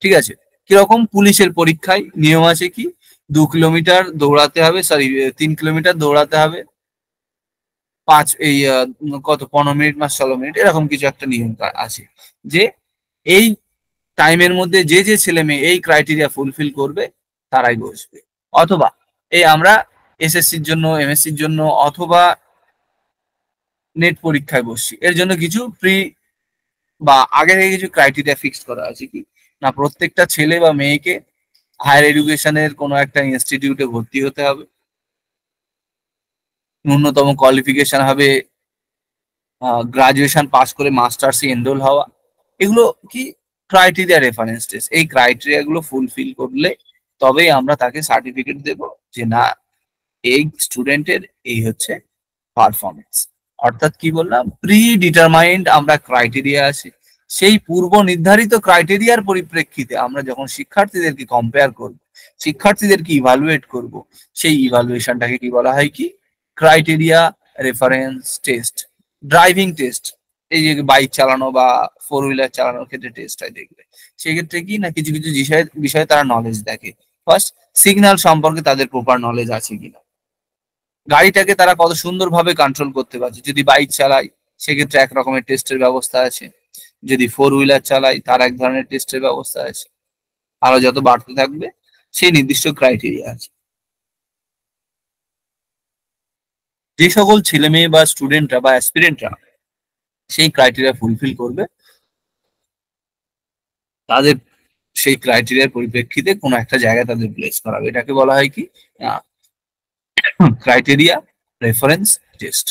ঠিক আছে, কিরকম? পুলিশের পরীক্ষায় নিয়ম আছে কি 2 কিলোমিটার দৌড়াতে হবে, সরি 3 কিলোমিটার দৌড়াতে হবে, 15 মিনিট বা 16 মিনিট এরকম কিছু একটা নিয়ম আছে, যে এই টাইমের মধ্যে যে যে ছেলে মেয়ে এই ক্রাইটেরিয়া ফুলফিল করবে তারাই বসবে। অথবা এই আমরা এসএসসির জন্য, এমএসসির জন্য অথবা নেট পরীক্ষায় বসছি, এর জন্য কিছু বা আগে থেকে কিছু ক্রাইটেরিয়া ফিক্স করা আছে কি না, প্রত্যেকটা ছেলে বা মেয়েকে হায়ার এডুকেশনের কোনো একটা ইনস্টিটিউটে ভর্তি হতে হবে, ন্যূনতম কোয়ালিফিকেশন হবে গ্রাজুয়েশন পাস করে মাস্টার্সে এনরোল হওয়া। এগুলো কি ক্রাইটেরিয়া রেফারেন্স টেস্ট। এই ক্রাইটেরিয়া গুলো ফুলফিল করলে তবেই আমরা তাকে সার্টিফিকেট দেব যে না, এই স্টুডেন্টের এই হচ্ছে পারফরমেন্স। অর্থাৎ কি বললাম, প্রি ডিটারমাইন্ড আমরা ক্রাইটেরিয়া আছে, সেই পূর্ব নির্ধারিত ক্রাইটেরিয়ার পরিপ্রেক্ষিতে আমরা যখন শিক্ষার্থীদেরকে কম্পেয়ার করব, শিক্ষার্থীদেরকে ইভালুয়েট করব, সেই ইভালুয়েশনটাকে কি বলা হয় কি criteria reference test. Driving test, এই যে বাইক চালানো বা 4 হুইলার চালানোর ক্ষেত্রে টেস্ট হয়, দেখবে সেক্ষেত্রে কি না কিছু কিছু বিষয়ে তারা নলেজ দেখে। ফার্স্ট, সিগন্যাল সম্পর্কে তাদের প্রপার নলেজ আছে কিনা, গাড়িটাকে তারা কত সুন্দরভাবে কন্ট্রোল করতে পারছে। যদি বাইক চালাই সেক্ষেত্রে এক রকমের টেস্টের ব্যবস্থা আছে, যদি 4 হুইলার চালাই তার এক ধরনের টেস্টের ব্যবস্থা আছে। আরো যত বাড়তে থাকবে সেই নির্দিষ্ট ক্রাইটেরিয়া আছে। যে সকল ছেলে মেয়ে বা স্টুডেন্টরা বা অ্যাসপিরেন্টরা সেই ক্রাইটেরিয়া ফুলফিল করবে, তাদের সেই ক্রাইটেরিয়ার পরিপ্রেক্ষিতে কোনো একটা জায়গায় তাদের প্লেস করা হবে। এটাকে বলা হয় কি ক্রাইটেরিয়া রেফারেন্স টেস্ট।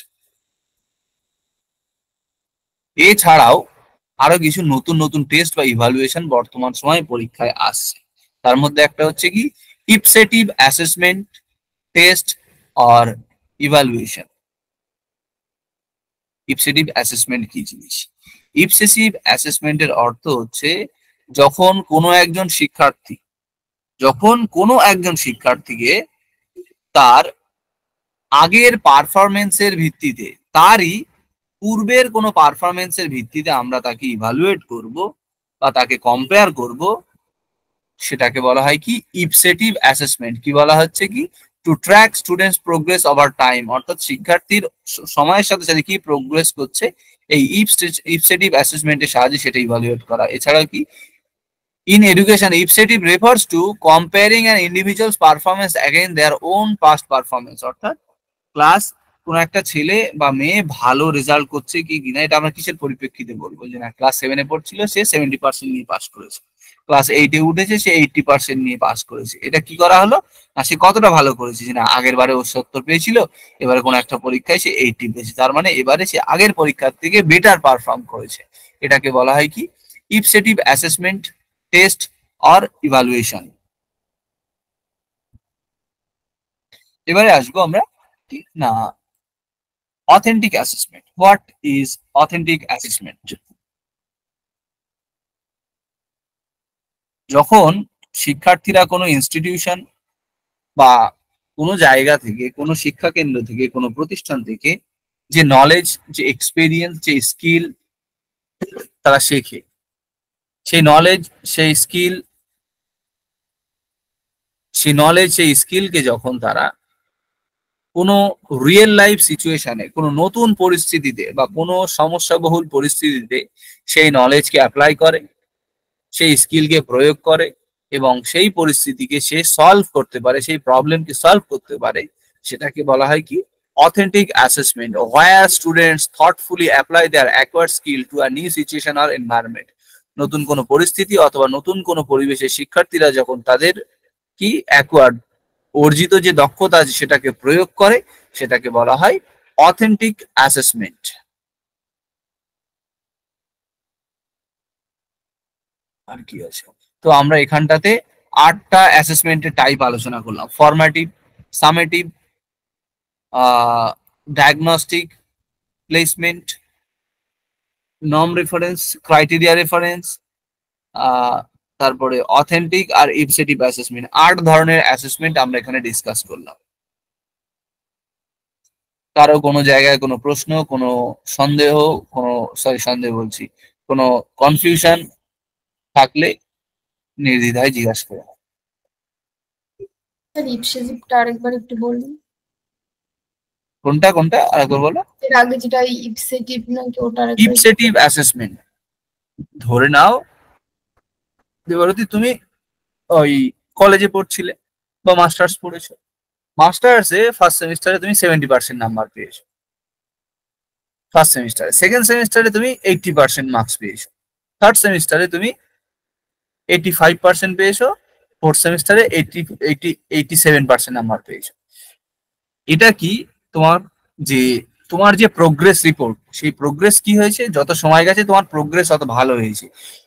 এছাড়াও আরো কিছু নতুন নতুন টেস্ট বা ইভালুয়েশন বর্তমান সময়ে পরীক্ষায় আসছে। তার মধ্যে একটা হচ্ছে কি ইপসেটিভ অ্যাসেসমেন্ট টেস্ট আর ইভালুয়েশন। ইপসেটিভ অ্যাসেসমেন্ট কি জিনিস? ইপসেসিভ অ্যাসেসমেন্টের অর্থ হচ্ছে যখন কোনো একজন শিক্ষার্থীকে তার আগের পারফরমেন্সের ভিত্তিতে, তারই পূর্বের কোনো পারফরমেন্সের ভিত্তিতে আমরা তাকে ইভালুয়েট করব বা তাকে কম্পেয়ার করব, সেটাকে বলা হয় কি ইপসেটিভ অ্যাসেসমেন্ট। কি বলা হচ্ছে কি two track students progress over time, অর্থাৎ শিক্ষার্থীর সময়ের সাথে সাথে কি প্রোগ্রেস করছে এই ইপসেটিভ অ্যাসেসমেন্টের সাহায্যে সেটা ইভালুয়েট করা। এছাড়া কি in education, ইপসেটিভ refers to comparing an individual's performance against their own past performance। অর্থাৎ ক্লাস কোন একটা ছেলে বা মেয়ে ভালো রেজাল্ট করছে কি কিনা, এটা আমরা কিসের পরিপ্রেক্ষিতে বলবো যে না, ক্লাস 7 এ পড়ছিল, সে 70% নিয়ে পাস করেছে, ক্লাস 8 এ উঠেছে, সে 80% নিয়ে পাস করেছে। এটা কি করা হলো না, সে কতটা ভালো করেছে, যে না আগের বারে ও 70 পেয়েছিল, এবারে কোন একটা পরীক্ষায় সে 80 পেয়েছে, তার মানে এবারে সে আগের পরীক্ষার থেকে বেটার পারফর্ম করেছে। এটাকে বলা হয় কি ইপসেটিভ অ্যাসেসমেন্ট টেস্ট আর ইভালুয়েশন। এবারে আসবো আমরা কি না authentic assessment. What is authentic assessment? যখন শিক্ষার্থীরা কোনো ইনস্টিটিউশন বা কোনো জায়গা থেকে, কোনো শিক্ষা কেন্দ্র থেকে, কোনো প্রতিষ্ঠান থেকে যে নলেজ, যে এক্সপিরিয়েন্স, যে স্কিল তারা শেখে, সেই নলেজ, সেই স্কিল, সেই স্কিলকে যখন তারা কোনো রিয়েল লাইফ সিচুয়েশনে, কোনো নতুন পরিস্থিতিতে বা কোনো সমস্যাবহুল পরিস্থিতিতে সেই নলেজকে অ্যাপ্লাই করে, সেই স্কিলকে প্রয়োগ করে এবং সেই পরিস্থিতিকে সে সলভ করতে পারে, সেই প্রবলেমকে সলভ করতে পারে, সেটাকে বলা হয় কি authentic assessment, where students thoughtfully apply their acquired skill to a new situation আর এনভায়রনমেন্ট। নতুন কোনো পরিস্থিতি অথবা নতুন কোনো পরিবেশে শিক্ষার্থীরা যখন তাদের কি অ্যাকোয়ার্ড, অর্জিত যে দক্ষতা আছে সেটাকে প্রয়োগ করে, সেটাকে বলা হয় অথেন্টিক অ্যাসেসমেন্ট। আর কি আছে, তো আমরা এখানটাতে 8টা অ্যাসেসমেন্টের টাইপ আলোচনা করলাম। Formative, summative, diagnostic, placement, norm reference, criteria reference, তারপরে অথেন্টিক আর ইপসেটিভ অ্যাসেসমেন্ট। 8 ধরনের অ্যাসেসমেন্ট আমরা এখানে ডিসকাস করলাম। কারো কোনো জায়গায় কোনো প্রশ্ন, কোনো সন্দেহ, কোনো সন্দেহ বলছি, কোনো কনফিউশন থাকলে নির্দ্বিধায় জিজ্ঞাসা করে। স্যার ইপসেটিভটা আরেকবার একটু বলুন। কোনটা কোনটা আরেকবার বলো। এর আগে যেটা ইপসেটিভ নাকি ওটা আরেকবার। ইপসেটিভ অ্যাসেসমেন্ট, ধরে নাও দেবরতী তুমি ওই কলেজে পড়ছিলে বা মাস্টার্স পড়েছো, মাস্টার্সে ফার্স্ট সেমিস্টারে তুমি 70% নাম্বার পেয়েছো, ফার্স্ট সেমিস্টারে। সেকেন্ড সেমিস্টারে তুমি 80% মার্কস পেয়েছো, থার্ড সেমিস্টারে তুমি 85% পেয়েছো, ফোর্থ সেমিস্টারে 87% নাম্বার পেয়েছো। এটা কি তোমার যে প্রোগ্রেস রিপোর্ট, সেই প্রোগ্রেস কি হয়েছে, যত সময় গেছে তোমার প্রোগ্রেস তত ভালো হয়েছে।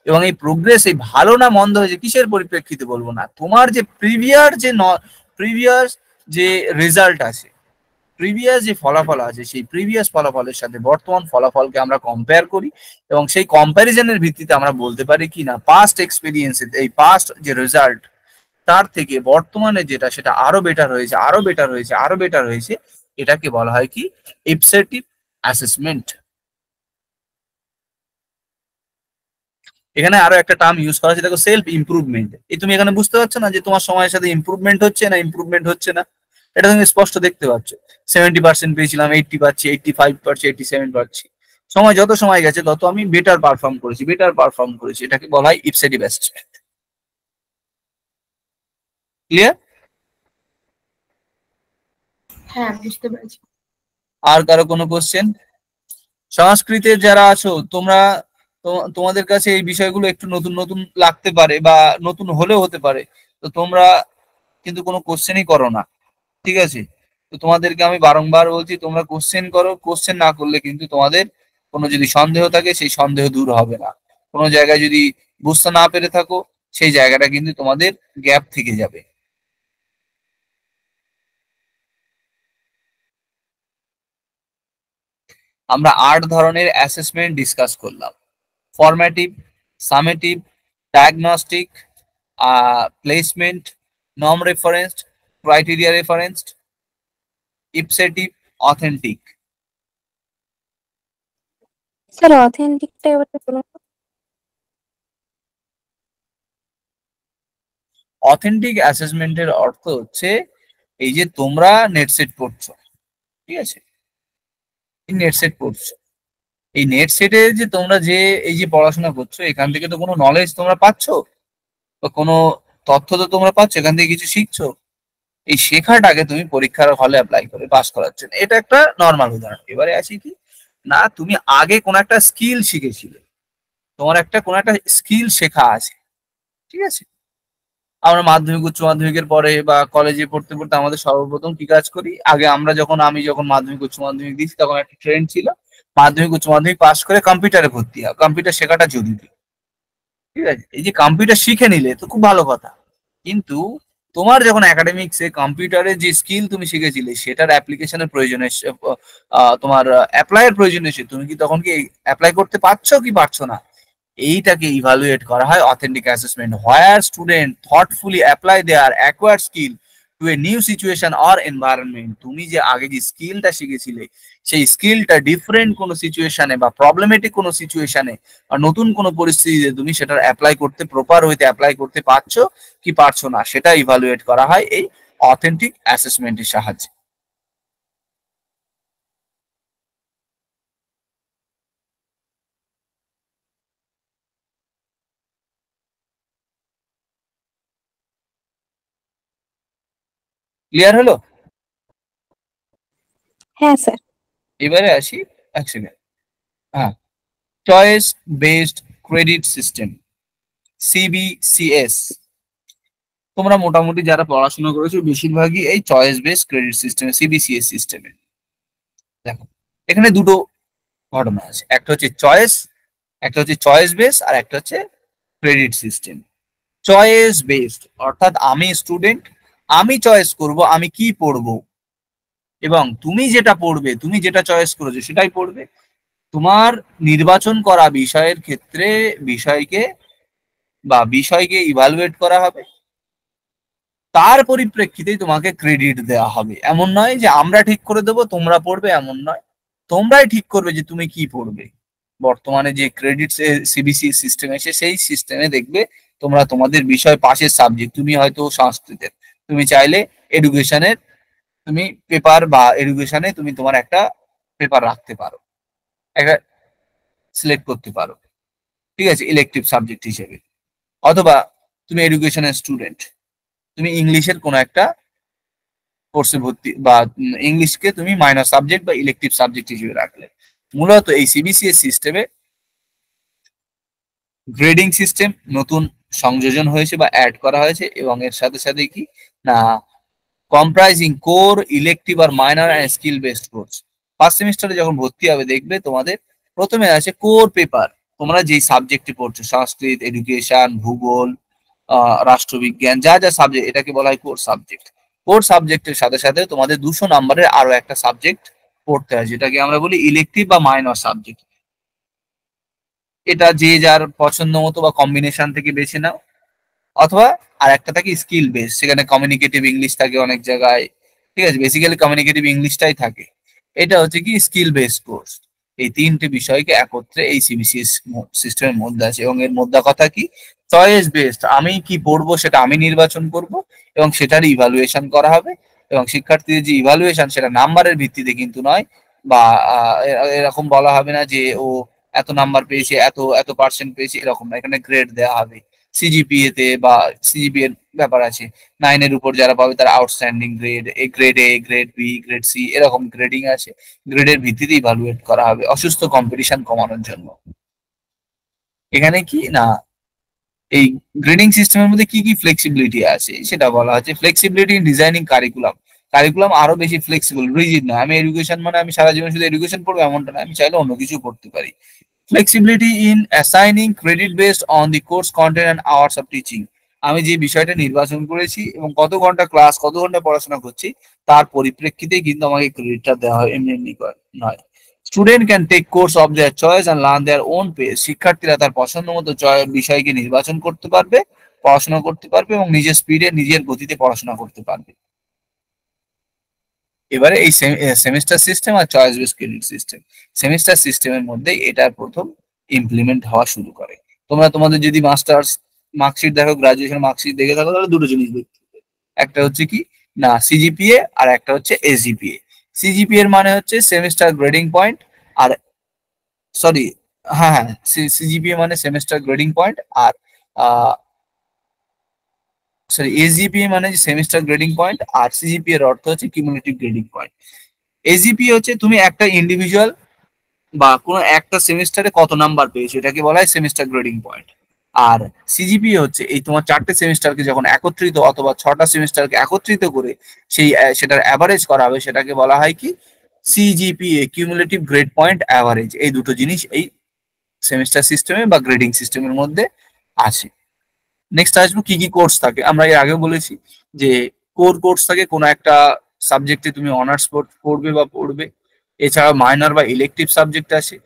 এবং এই প্রোগ্রেস, এই ভালো না মন্দ হয়েছে কিসের পরিপ্রেক্ষিতে বলবো না, তোমার যে প্রিভিয়াস যে রেজাল্ট আছে, প্রিভিয়াস যে ফলাফল আছে, সেই প্রিভিয়াস ফলাফলের সাথে বর্তমান ফলাফলকে আমরা কম্পেয়ার করি এবং সেই কম্প্যারিজনের ভিত্তিতে আমরা বলতে পারি কি না পাস্ট এক্সপিরিয়েন্স, এই পাস্ট যে রেজাল্ট তার থেকে বর্তমানে যেটা সেটা আরো বেটার হয়েছে, আরো বেটার হয়েছে, আরো বেটার হয়েছে। এটাকে বলা হয় কি ইপসেটিভ অ্যাসেসমেন্ট। এখানে আরো একটা টার্ম ইউজ করা আছে, দেখো সেলফ ইমপ্রুভমেন্ট। এই তুমি এখানে বুঝতে পারছো না যে তোমার সময়ের সাথে ইমপ্রুভমেন্ট হচ্ছে না ইমপ্রুভমেন্ট হচ্ছে না, এটা তুমি স্পষ্ট দেখতে পাচ্ছ। 70% পেয়েছিলাম, 80 পাচ্ছি, 85 পাচ্ছি, 87 পাচ্ছি। যত সময় গেছে তত আমি বেটার পারফর্ম করেছি, এটাকে বলা হয় ইপসেটিভ অ্যাসেসমেন্ট। ক্লিয়ার? হ্যাঁ, বুঝতে পেরেছি। আর কারো কোনো কোশ্চেন? সংস্কৃতের যারা আছো তোমরা, তোমাদের কাছে এই বিষয়গুলো একটু নতুন নতুন লাগতে পারে বা নতুন হলেও হতে পারে, তো তোমরা কিন্তু কোনো কোশ্চেনই করো না, ঠিক আছে? তো তোমাদেরকে আমি বারংবার বলছি তোমরা কোশ্চেন করো, কোশ্চেন না করলে কিন্তু তোমাদের কোনো যদি সন্দেহ থাকে সেই সন্দেহ দূর হবে না। কোনো জায়গায় যদি বুঝতে না পেরে থাকো সেই জায়গাটা কিন্তু তোমাদের গ্যাপ থেকে যাবে। আমরা 8 ধরনের অ্যাসেসমেন্ট ডিসকাস করলাম। Formative, summative, diagnostic, placement, norm referenced, criteria referenced, ipsative, authentic. Sir অথেন্টিকটা এবার বলুন। অথেন্টিক অ্যাসেসমেন্টের অর্থ হচ্ছে এই যে তোমরা নেট সেট পড়ছো, ঠিক আছে, নেট সেট পড়ছো, এই নেট সেটে যে তোমরা যে এই যে পড়াশোনা করছো এখান থেকে তো কোনো নলেজ তোমরা পাচ্ছো বা কোনো তথ্য তো তোমরা পাচ্ছ, এখান থেকে কিছু শিখছো। এই শেখাটাকে তুমি পরীক্ষার হলে অ্যাপ্লাই করে পাস করার জন্য, এটা একটা নর্মাল উদাহরণ। এবারে আছে কি না, তুমি আগে কোন একটা স্কিল শিখেছিলে, তোমার কোনো একটা স্কিল শেখা আছে, ঠিক আছে? আমরা মাধ্যমিক উচ্চ মাধ্যমিকের পরে বা কলেজে পড়তে পড়তে আমাদের সর্বপ্রথম কি কাজ করি, আগে আমি যখন মাধ্যমিক উচ্চ মাধ্যমিক দিয়েছি তখন একটা ট্রেন্ড ছিল মাধ্যমিক উচ্চ মাধ্যমিক পাস করে কম্পিউটারে ভর্তি হয়, কম্পিউটার শেখাটা জরুরি, ঠিক আছে? এই যে কম্পিউটার শিখে নিলে তো খুব ভালো কথা, কিন্তু তোমার যখন একাডেমিক্সে কম্পিউটারের যে স্কিল তুমি শিখেছিলে সেটার অ্যাপ্লিকেশনের প্রয়োজন এসে, তোমার অ্যাপ্লাইয়ের প্রয়োজন এসে, তুমি কি তখন কি অ্যাপ্লাই করতে পারছো কি পারছো না, এইটাকে ইভালুয়েট করা হয় authentic assessment, where student thoughtfully apply their acquired skill to a new situation or environment, তুমি যে আগে যে স্কিলটা শিখেছিলে সেই স্কিলটা ডিফারেন্ট কোনো সিচুয়েশনে বা প্রবলেমেটিক কোনো সিচুয়েশনে বা নতুন কোনো পরিস্থিতিতে তুমি সেটা অ্যাপ্লাই করতে, প্রপার হইতে অ্যাপ্লাই করতে পারছো কি পারছো না, সেটা ইভালুয়েট করা হয় এই অথেন্টিক অ্যাসেসমেন্টের সাহায্যে। ক্লিয়ার হলো? হ্যাঁ স্যার। এবারে আসি, এক সেকেন্ড, হ্যাঁ, choice based credit system, CBCS. তোমরা মোটামুটি যারা পড়াশোনা করেছো বেশিরভাগই এই চয়েস বেসড ক্রেডিট সিস্টেমে, সিবিসিএস সিস্টেমে। দেখো এখানে দুটো ঘটনা আছে, একটা হচ্ছে চয়েস, একটা হচ্ছে চয়েস বেস, আর একটা হচ্ছে ক্রেডিট সিস্টেম। চয়েস বেসড অর্থাৎ আমি স্টুডেন্ট, আমি চয়েস করব আমি কি পড়বো, এবং তুমি যেটা পড়বে, তুমি যেটা চয়েস করেছো সেটাই পড়বে। তোমার নির্বাচন করা বিষয়ের ক্ষেত্রে বিষয়কে ইভালুয়েট করা হবে, তার পরিপ্রেক্ষিতেই তোমাকে ক্রেডিট দেওয়া হবে। এমন নয় যে আমরা ঠিক করে দেবো তোমরা পড়বে, এমন নয়, তোমরাই ঠিক করবে যে তুমি কি পড়বে। বর্তমানে যে ক্রেডিট সিবিসি সিস্টেম এসে, সেই সিস্টেমে দেখবে তোমরা তোমাদের বিষয় পাশের সাবজেক্ট, তুমি হয়তো সংস্কৃতের, তুমি চাইলে এডুকেশনের তুমি পেপার বা এডুকেশনে তুমি তোমার একটা পেপার রাখতে পারো, একটা সিলেক্ট করতে পারো, ঠিক আছে, ইলেকটিভ সাবজেক্ট হিসেবে। অথবা তুমি এডুকেশনের স্টুডেন্ট, তুমি ইংলিশের কোনো একটা কোর্সে ভর্তি, বা ইংলিশকে তুমি মাইনর সাবজেক্ট বা ইলেকটিভ সাবজেক্ট হিসেবে রাখলে। মূলত এই সিবিসিএস সিস্টেমে গ্রেডিং সিস্টেম নতুন সংযোজন হয়েছে বা অ্যাড করা হয়েছে, এবং এর সাথে সাথে কি না, কম্প্রাইজিং কোর, ইলেকটিভ আর minor and skill based course. First সেমিস্টারে যখন ভর্তি হবে দেখবে তোমাদের প্রথমে আছে কোর পেপার, তোমরা যেই সাবজেক্টে পড়ছো, সংস্কৃত, এডুকেশন, ভূগোল, রাষ্ট্রবিজ্ঞান, যা যা সাবজেক্ট, এটাকে বলা হয় কোর সাবজেক্ট। কোর সাবজেক্টের সাথে সাথে তোমাদের 200 নম্বরের আরো একটা সাবজেক্ট পড়তে হয়, যেটাকে আমরা বলি ইলেকটিভ বা মাইনর সাবজেক্ট। এটা যে যার পছন্দ মতো বা কম্বিনেশন থেকে বেছে নাও। অথবা আর একটা থাকে স্কিল বেস, সেখানে কমিউনিকেটিভ ইংলিশ থাকে অনেক জায়গায়, ঠিক আছে, বেসিক্যালি কমিউনিকেটিভ ইংলিশটাই থাকে। এটা হচ্ছে কি স্কিল বেস কোর্স। এই তিনটে বিষয়কে একত্রে এই সিবিসিএস সিস্টেমের মধ্যে আছে, এবং এর মধ্যে কথা কি, চয়েস বেসড, আমি কি পড়বো সেটা আমি নির্বাচন করব, এবং সেটার ইভালুয়েশন করা হবে। এবং শিক্ষার্থীদের যে ইভালুয়েশন সেটা নাম্বারের ভিত্তিতে কিন্তু নয়, বা এরকম বলা হবে না যে ও এত নাম্বার পেয়েছে, এত এত পার্সেন্ট পেয়েছে, এরকম না। এখানে গ্রেড দেওয়া হবে সিজিপিএ তে, বা সিজিপিএ এর ব্যাপার আছে। 9 এর উপর যারা পাবে তারা outstanding grade, grade A, grade B, grade C, এরকম গ্রেডিং আছে। গ্রেডের ভিত্তিতে ইভালুয়েট করা হবে অসুস্থ কম্পিটিশন কমানোর জন্য। এখানে কি না, এই গ্রেডিং সিস্টেমের মধ্যে কি কি ফ্লেক্সিবিলিটি আছে সেটা বলা হচ্ছে। Flexibility in designing curriculum, curriculum আরো বেশি ফ্লেক্সিবল, রিজিড না। আমি এডুকেশন মানে আমি সারা জীবন শুধু এডুকেশন পড়বো এমনটা না, আমি চাইলে অন্য কিছু করতে পারি। Flexibility in assigning credit based on the course content and hours of teaching, আমি যে বিষয়টা নির্বাচন করেছি এবং কত ঘন্টা ক্লাস, কত ঘন্টা পড়াশোনা করছি, তার পরিপ্রেক্ষিতে কিন্তু আমাকে ক্রেডিটটা দেওয়া হয়, এমনি এমনি নয়। Student can take course of their choice and learn their own pace, শিক্ষার্থীরা তার পছন্দ মতো বিষয়কে নির্বাচন করতে পারবে, পড়াশোনা করতে পারবে, এবং নিজের স্পিডে নিজের গতিতে পড়াশোনা করতে পারবে। এবারে এই সেমিস্টার সিস্টেম আর choice base credit system, semester সিস্টেমের মধ্যে এটা প্রথম ইমপ্লিমেন্ট হওয়া শুরু করে। তোমরা তোমাদের যদি মাস্টার্স মার্কশিট দেখো, গ্রাজুয়েশন মার্কশিট দেখে থাকো, তাহলে দুটো জিনিস দেখতে হবে। একটা হচ্ছে কি না সিজিপিএ, আর একটা হচ্ছে এসজিপিএ। সিজিপিএ এর মানে হচ্ছে সেমিস্টার গ্রেডিং পয়েন্ট, আর সরি, হ্যাঁ হ্যাঁ, সিজিপিএ মানে সেমিস্টার গ্রেডিং পয়েন্ট, আর সরি এসজিপিএ মানে সেমিস্টার গ্রেডিং পয়েন্ট, আর সিজিপিএ এর অর্থ হচ্ছে কিউমুলেটিভ গ্রেডিং পয়েন্ট। এসজিপিএ হচ্ছে তুমি একটা ইন্ডিভিজুয়াল বা কোনো একটা সেমিস্টারে কত নাম্বার পেয়েছো, এটাকে বলা হয় সেমিস্টার গ্রেডিং পয়েন্ট। আর সিজিপিএ হচ্ছে এই তোমার 4টে সেমিস্টারকে যখন একত্রিত, অথবা 6টা সেমিস্টারকে একত্রিত করে সেই সেটার অ্যাভারেজ করা হবে, সেটাকে বলা হয় কি CGPA, cumulative grade point average. এই দুটো জিনিস এই সেমিস্টার সিস্টেমে বা গ্রেডিং সিস্টেমের মধ্যে আছে। নেক্সট আসবো কি কি কোর্স থাকে। আমরা এর আগেও বলেছি যে কোর কোর্স থাকে, কোনো একটা সাবজেক্টে তুমি অনার্স পড়বে বা পড়বে। এছাড়া মাইনর বা ইলেকটিভ সাবজেক্ট আছে,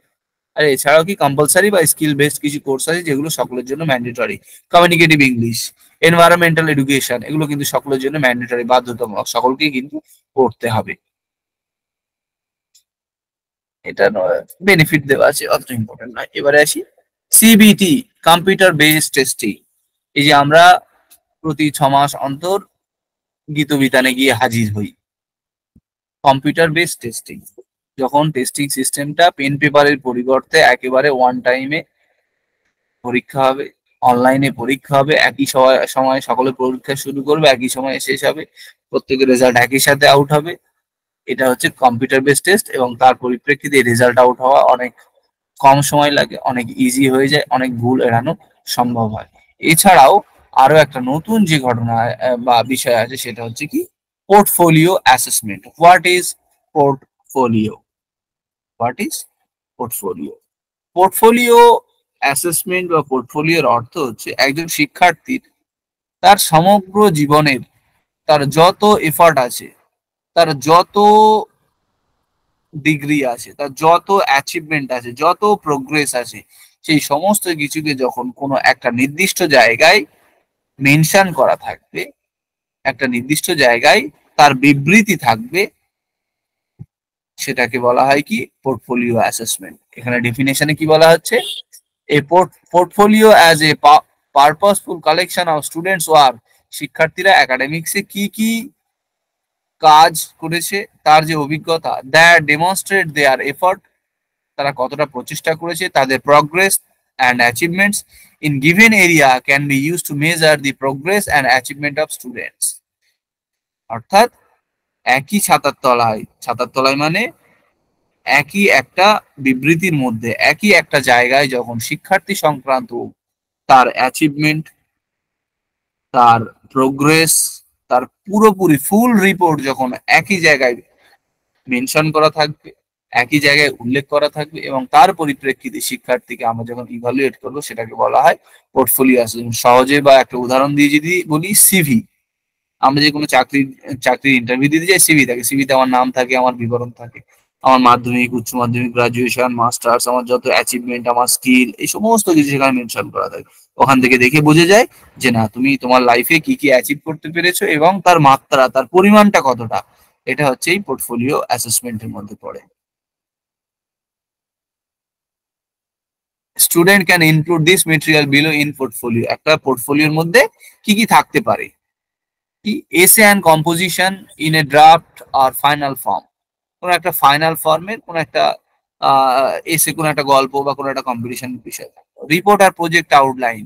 আর এছাড়াও কি কম্পালসারি বা স্কিল বেসড কিছু কোর্স আছে যেগুলো সকলের জন্য mandatory. Communicative English, environmental education, এগুলো কিন্তু সকলের জন্য ম্যান্ডেটরি, বাধ্যতামূলক, সকলকেই কিন্তু পড়তে হবে। এটা বেনিফিট দেওয়া আছে, অতটা ইম্পর্টেন্ট নয়। এবারে আসি সিবিটি, কম্পিউটার বেসড টেস্টিং। এই যে আমরা প্রতি 6 মাস অন্তর গীতবিতানে গিয়ে হাজির হই। কম্পিউটার বেসড টেস্টিং, যখন টেস্টিং সিস্টেমটা পেন পেপারের পরিবর্তে একেবারে ওয়ান টাইমে পরীক্ষা হবে, অনলাইনে পরীক্ষা হবে, একই সময় সকলে পরীক্ষা শুরু করবে, একই সময়ে শেষ হবে, প্রত্যেকের রেজাল্ট একই সাথে আউট হবে। এটা হচ্ছে কম্পিউটার বেসড টেস্ট, এবং তার পরিপ্রেক্ষিতে রেজাল্ট আউট হওয়া অনেক কম সময় লাগে, অনেক ইজি হয়ে যায়, অনেক ভুল এড়ানো সম্ভব হয়। এছাড়াও আরো একটা নতুন যে ঘটনা বা বিষয় আছে, সেটা হচ্ছে কি portfolio assessment. What is portfolio? What is portfolio? Portfolio assessment বা পোর্টফোলিওর অর্থ হচ্ছে একজন শিক্ষার্থীর তার সমগ্র জীবনের তার যত এফর্ট আছে, তার যত ডিগ্রি আছে, তার যত অ্যাচিভমেন্ট আছে, যত প্রোগ্রেস আছে, সেই সমস্ত কিছুকে যখন কোনো একটা নির্দিষ্ট জায়গায় মেনশন করা থাকবে, একটা নির্দিষ্ট জায়গায় তার বিবৃতি থাকবে, সেটাকে বলা হয় কি পোর্টফোলিও অ্যাসেসমেন্ট। এখানে ডেফিনেশনে কি বলা হচ্ছে, এ portfolio as a purposeful collection of students work. শিক্ষার্থীরা একাডেমিক্সে কি কি কাজ করেছে, তার যে অভিজ্ঞতা, দ্যাট ডেমনস্ট্রেট দেয়ার এফর্ট, তারা কতটা প্রচেষ্টা করেছে, তাদের progress and achievements in given area can be use to measure the progress and achievement of students. অর্থাৎ একই ছাতার তলায় মানে একই একটা বিবৃতির মধ্যে, একই একটা জায়গায় যখন শিক্ষার্থী সংক্রান্ত তার অ্যাচিভমেন্ট, তার প্রোগ্রেস, তার পুরোপুরি ফুল রিপোর্ট যখন একই জায়গায় মেনশন করা থাকবে, একই জায়গায় উল্লেখ করা থাকবে, এবং তার পরিপ্রেক্ষিতে শিক্ষার্থীকে আমরা যখন ইভালুয়েট করবো, সেটাকে বলা হয় পোর্টফোলিও অ্যাসেসমেন্ট। সহজে বা একটা উদাহরণ দিয়ে যদি বলি, সিভি। আমরা যে কোনো চাকরির ইন্টারভিউ দিতে যাই, সিভি থাকে, সিভিতে আমার নাম থাকে, আমার বিবরণ থাকে, আমার মাধ্যমিক, উচ্চ মাধ্যমিক, গ্রাজুয়েশন, মাস্টার্স, আমার যত অ্যাচিভমেন্ট, আমার স্কিল, এই সমস্ত কিছু সেখানে মেনশন করা থাকে। ওখান থেকে দেখে বোঝা যায় যে না, তুমি তোমার লাইফে কি কি অ্যাচিভ করতে পেরেছো এবং তার মাত্রা, তার পরিমাণটা কতটা। এটা হচ্ছে এই পোর্টফোলিও অ্যাসেসমেন্টের মধ্যে পড়ে। Student can include this material below in portfolio. একটা পোর্টফোলিওর মধ্যে কি কি থাকতে পারে? Essay and composition in a draft আর ফাইনাল ফর্ম। কোন একটা ফাইনাল ফর্মের কোন একটা এসে, কোন একটা গল্প বা কোন একটা কম্পিটিশন বিষয়। রিপোর্ট আর project outline,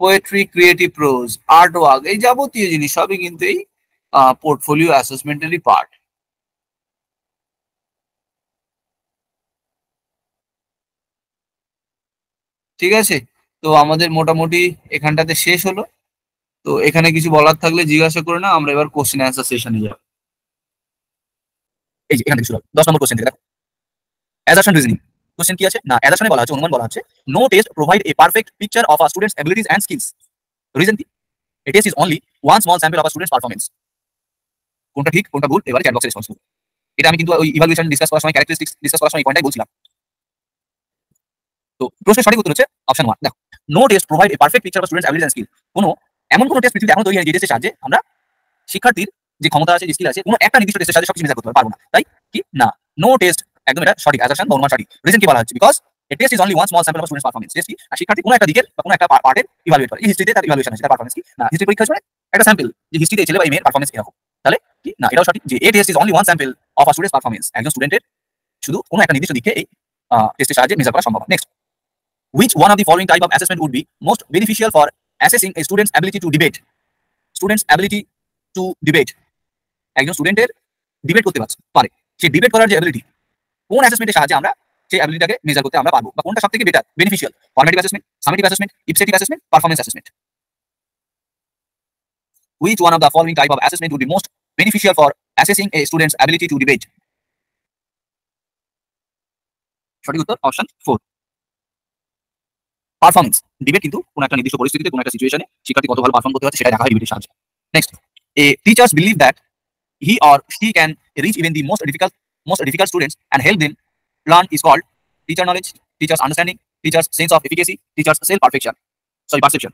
poetry, creative prose, art work, এই যাবতীয় জিনিস সবই কিন্তু এই পোর্টফোলিও অ্যাসেসমেন্টেরই পার্ট। ঠিক আছে, তো আমাদের মোটামুটি এখানটাতে শেষ হলো। তো এখানে কিছু বলার থাকলে জিজ্ঞাসা করে না, আমরা এবার কোশ্চেন অ্যান্সার সেশনে যাব। এই যে এখান থেকে শুরু 10 নম্বর কোশ্চেন থেকে দেখো, অ্যাজাম্পশন রিজনিং। কোশ্চেন কি আছে না, অ্যাজাম্পশনে বলা আছে, অনুমান বলা আছে, no test provide a perfect picture of a students abilities and skills. Reason কি? A test is only one small sample of a students performance. কোনটা ঠিক কোনটা ভুল এবারে চ্যাট বক্সে রেসপন্স করুন। এটা আমি কিন্তু ওই ইভালুয়েশন ডিসকাস করার সময়, ক্যারেক্টারিস্টিক্স ডিসকাস করার সময় এই পয়েন্টটাই বলছিলাম। তো প্রশ্নের সঠিক উত্তর হচ্ছে অপশন 1। দেখো, no test provide a perfect picture of students abilities and skill. এমন কোনো টেস্ট পৃথিবীতে এখন তৈরি হয়নি যে টেস্টের সাহায্যে আমরা শিক্ষার্থীর যে ক্ষমতা আছে, যে স্কিল আছে, কোনো একটা নির্দিষ্ট টেস্টের সাথে সবকিছু মেজার করতে পারবো না। তাই কি না, নো টেস্ট, একদম এটা সঠিক অ্যাজাম্পশন বা অনুমান সঠিক। রিজন কি বলা হচ্ছে, because A test is only one small sample of students performance. Test কি, আর শিক্ষার্থী কোনো একটা দিকের বা কোনো একটা পার্টের ইভালুয়েট করে। এই হিস্ট্রিতে তার ইভালুয়েশন আছে, তার পারফরম্যান্স কি না, হিস্ট্রি পরীক্ষা হচ্ছে একটা স্যাম্পল যে হিস্ট্রিতে ছেলে বা মেয়ের পারফরম্যান্স এরকম। তাহলে কি না, এটাও সঠিক যে a test is only one sample of a students performance. একজন স্টুডেন্টের শুধু কোনো একটা নির্দিষ্ট দিকে এই টেস্টের সাহায্যে মেজার করা সম্ভব। Next, which one of the following type of assessment would be most beneficial for assessing a student's ability to debate? Student's ability to debate, একজন স্টুডেন্টের ডিবেট করতে পারে, সেই ডিবেট করার যে অ্যাবিলিটি, কোন অ্যাসেসমেন্টের সাহায্যে আমরা সেই অ্যাবিলিটিটাকে মেজার করতে আমরা পারবো, বা কোনটা সবথেকে better beneficial? Formative assessment, summative assessment, ipsative assessment, performance assessment. Which one of the following type of assessment would be most beneficial for assessing a student's ability to debate? সঠিক উত্তর অপশন 4, পারফরম্যান্স। ডিবেট কিন্তু কোনো একটা নির্দিষ্ট পরিস্থিতিতে, কোনো একটা সিচুয়েশনে শিক্ষার্থী কত ভালো পারফর্ম করতে পারছে সেটা দেখা হয় ডিবেটের সাহায্যে। Next, A teachers believe that he or she can reach even the most difficult students and help them learn is called teacher knowledge, teacher's understanding, teacher's sense of efficacy, teacher's self perception.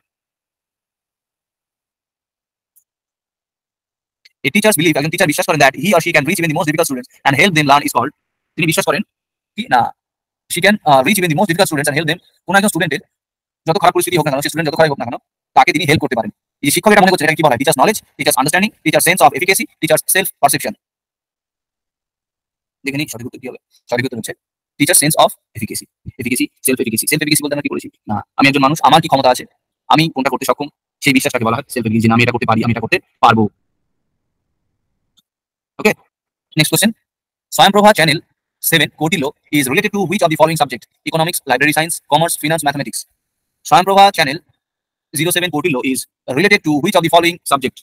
A teacher's belief, একজন টিচার বিশ্বাস করেন that he or she can reach even the most difficult students and help them learn is called, তিনি বিশ্বাস করেন কি না she can reach even the most difficult students and help them, কোন একজন স্টুডেন্টের যত খারাপ পরিস্থিতি হোক না কেন, সেই স্টুডেন্ট যত খারাপ হোক না কেন, তাকে তিনি হেল্প করতে পারেন। এই শিক্ষক এটা মনে করছে, এটা কি বলা হয়? Teachers knowledge, teachers understanding, teacher sense of efficacy, teacher self perception. দেখে নিই সঠিক উত্তর কি হবে। সঠিক উত্তর হচ্ছে teacher sense of efficacy. Efficacy, self efficacy. Self efficacy বলতে আমরা কি বলেছি? না, আমি একজন মানুষ, আমার কি ক্ষমতা আছে, আমি কোনটা করতে সক্ষম, সেই বিশ্বাসটাকে বলা হয় সেলফ এফিকেসি। আমি এটা করতে পারি, আমি এটা করতে পারবো। Okay, next question. Swayam Prabha channel 7 Kotilo is related to which of the following subject? Economics, library science, commerce, finance, mathematics. Swayam Prabha channel 07 Kotilo is related to which of the following subject?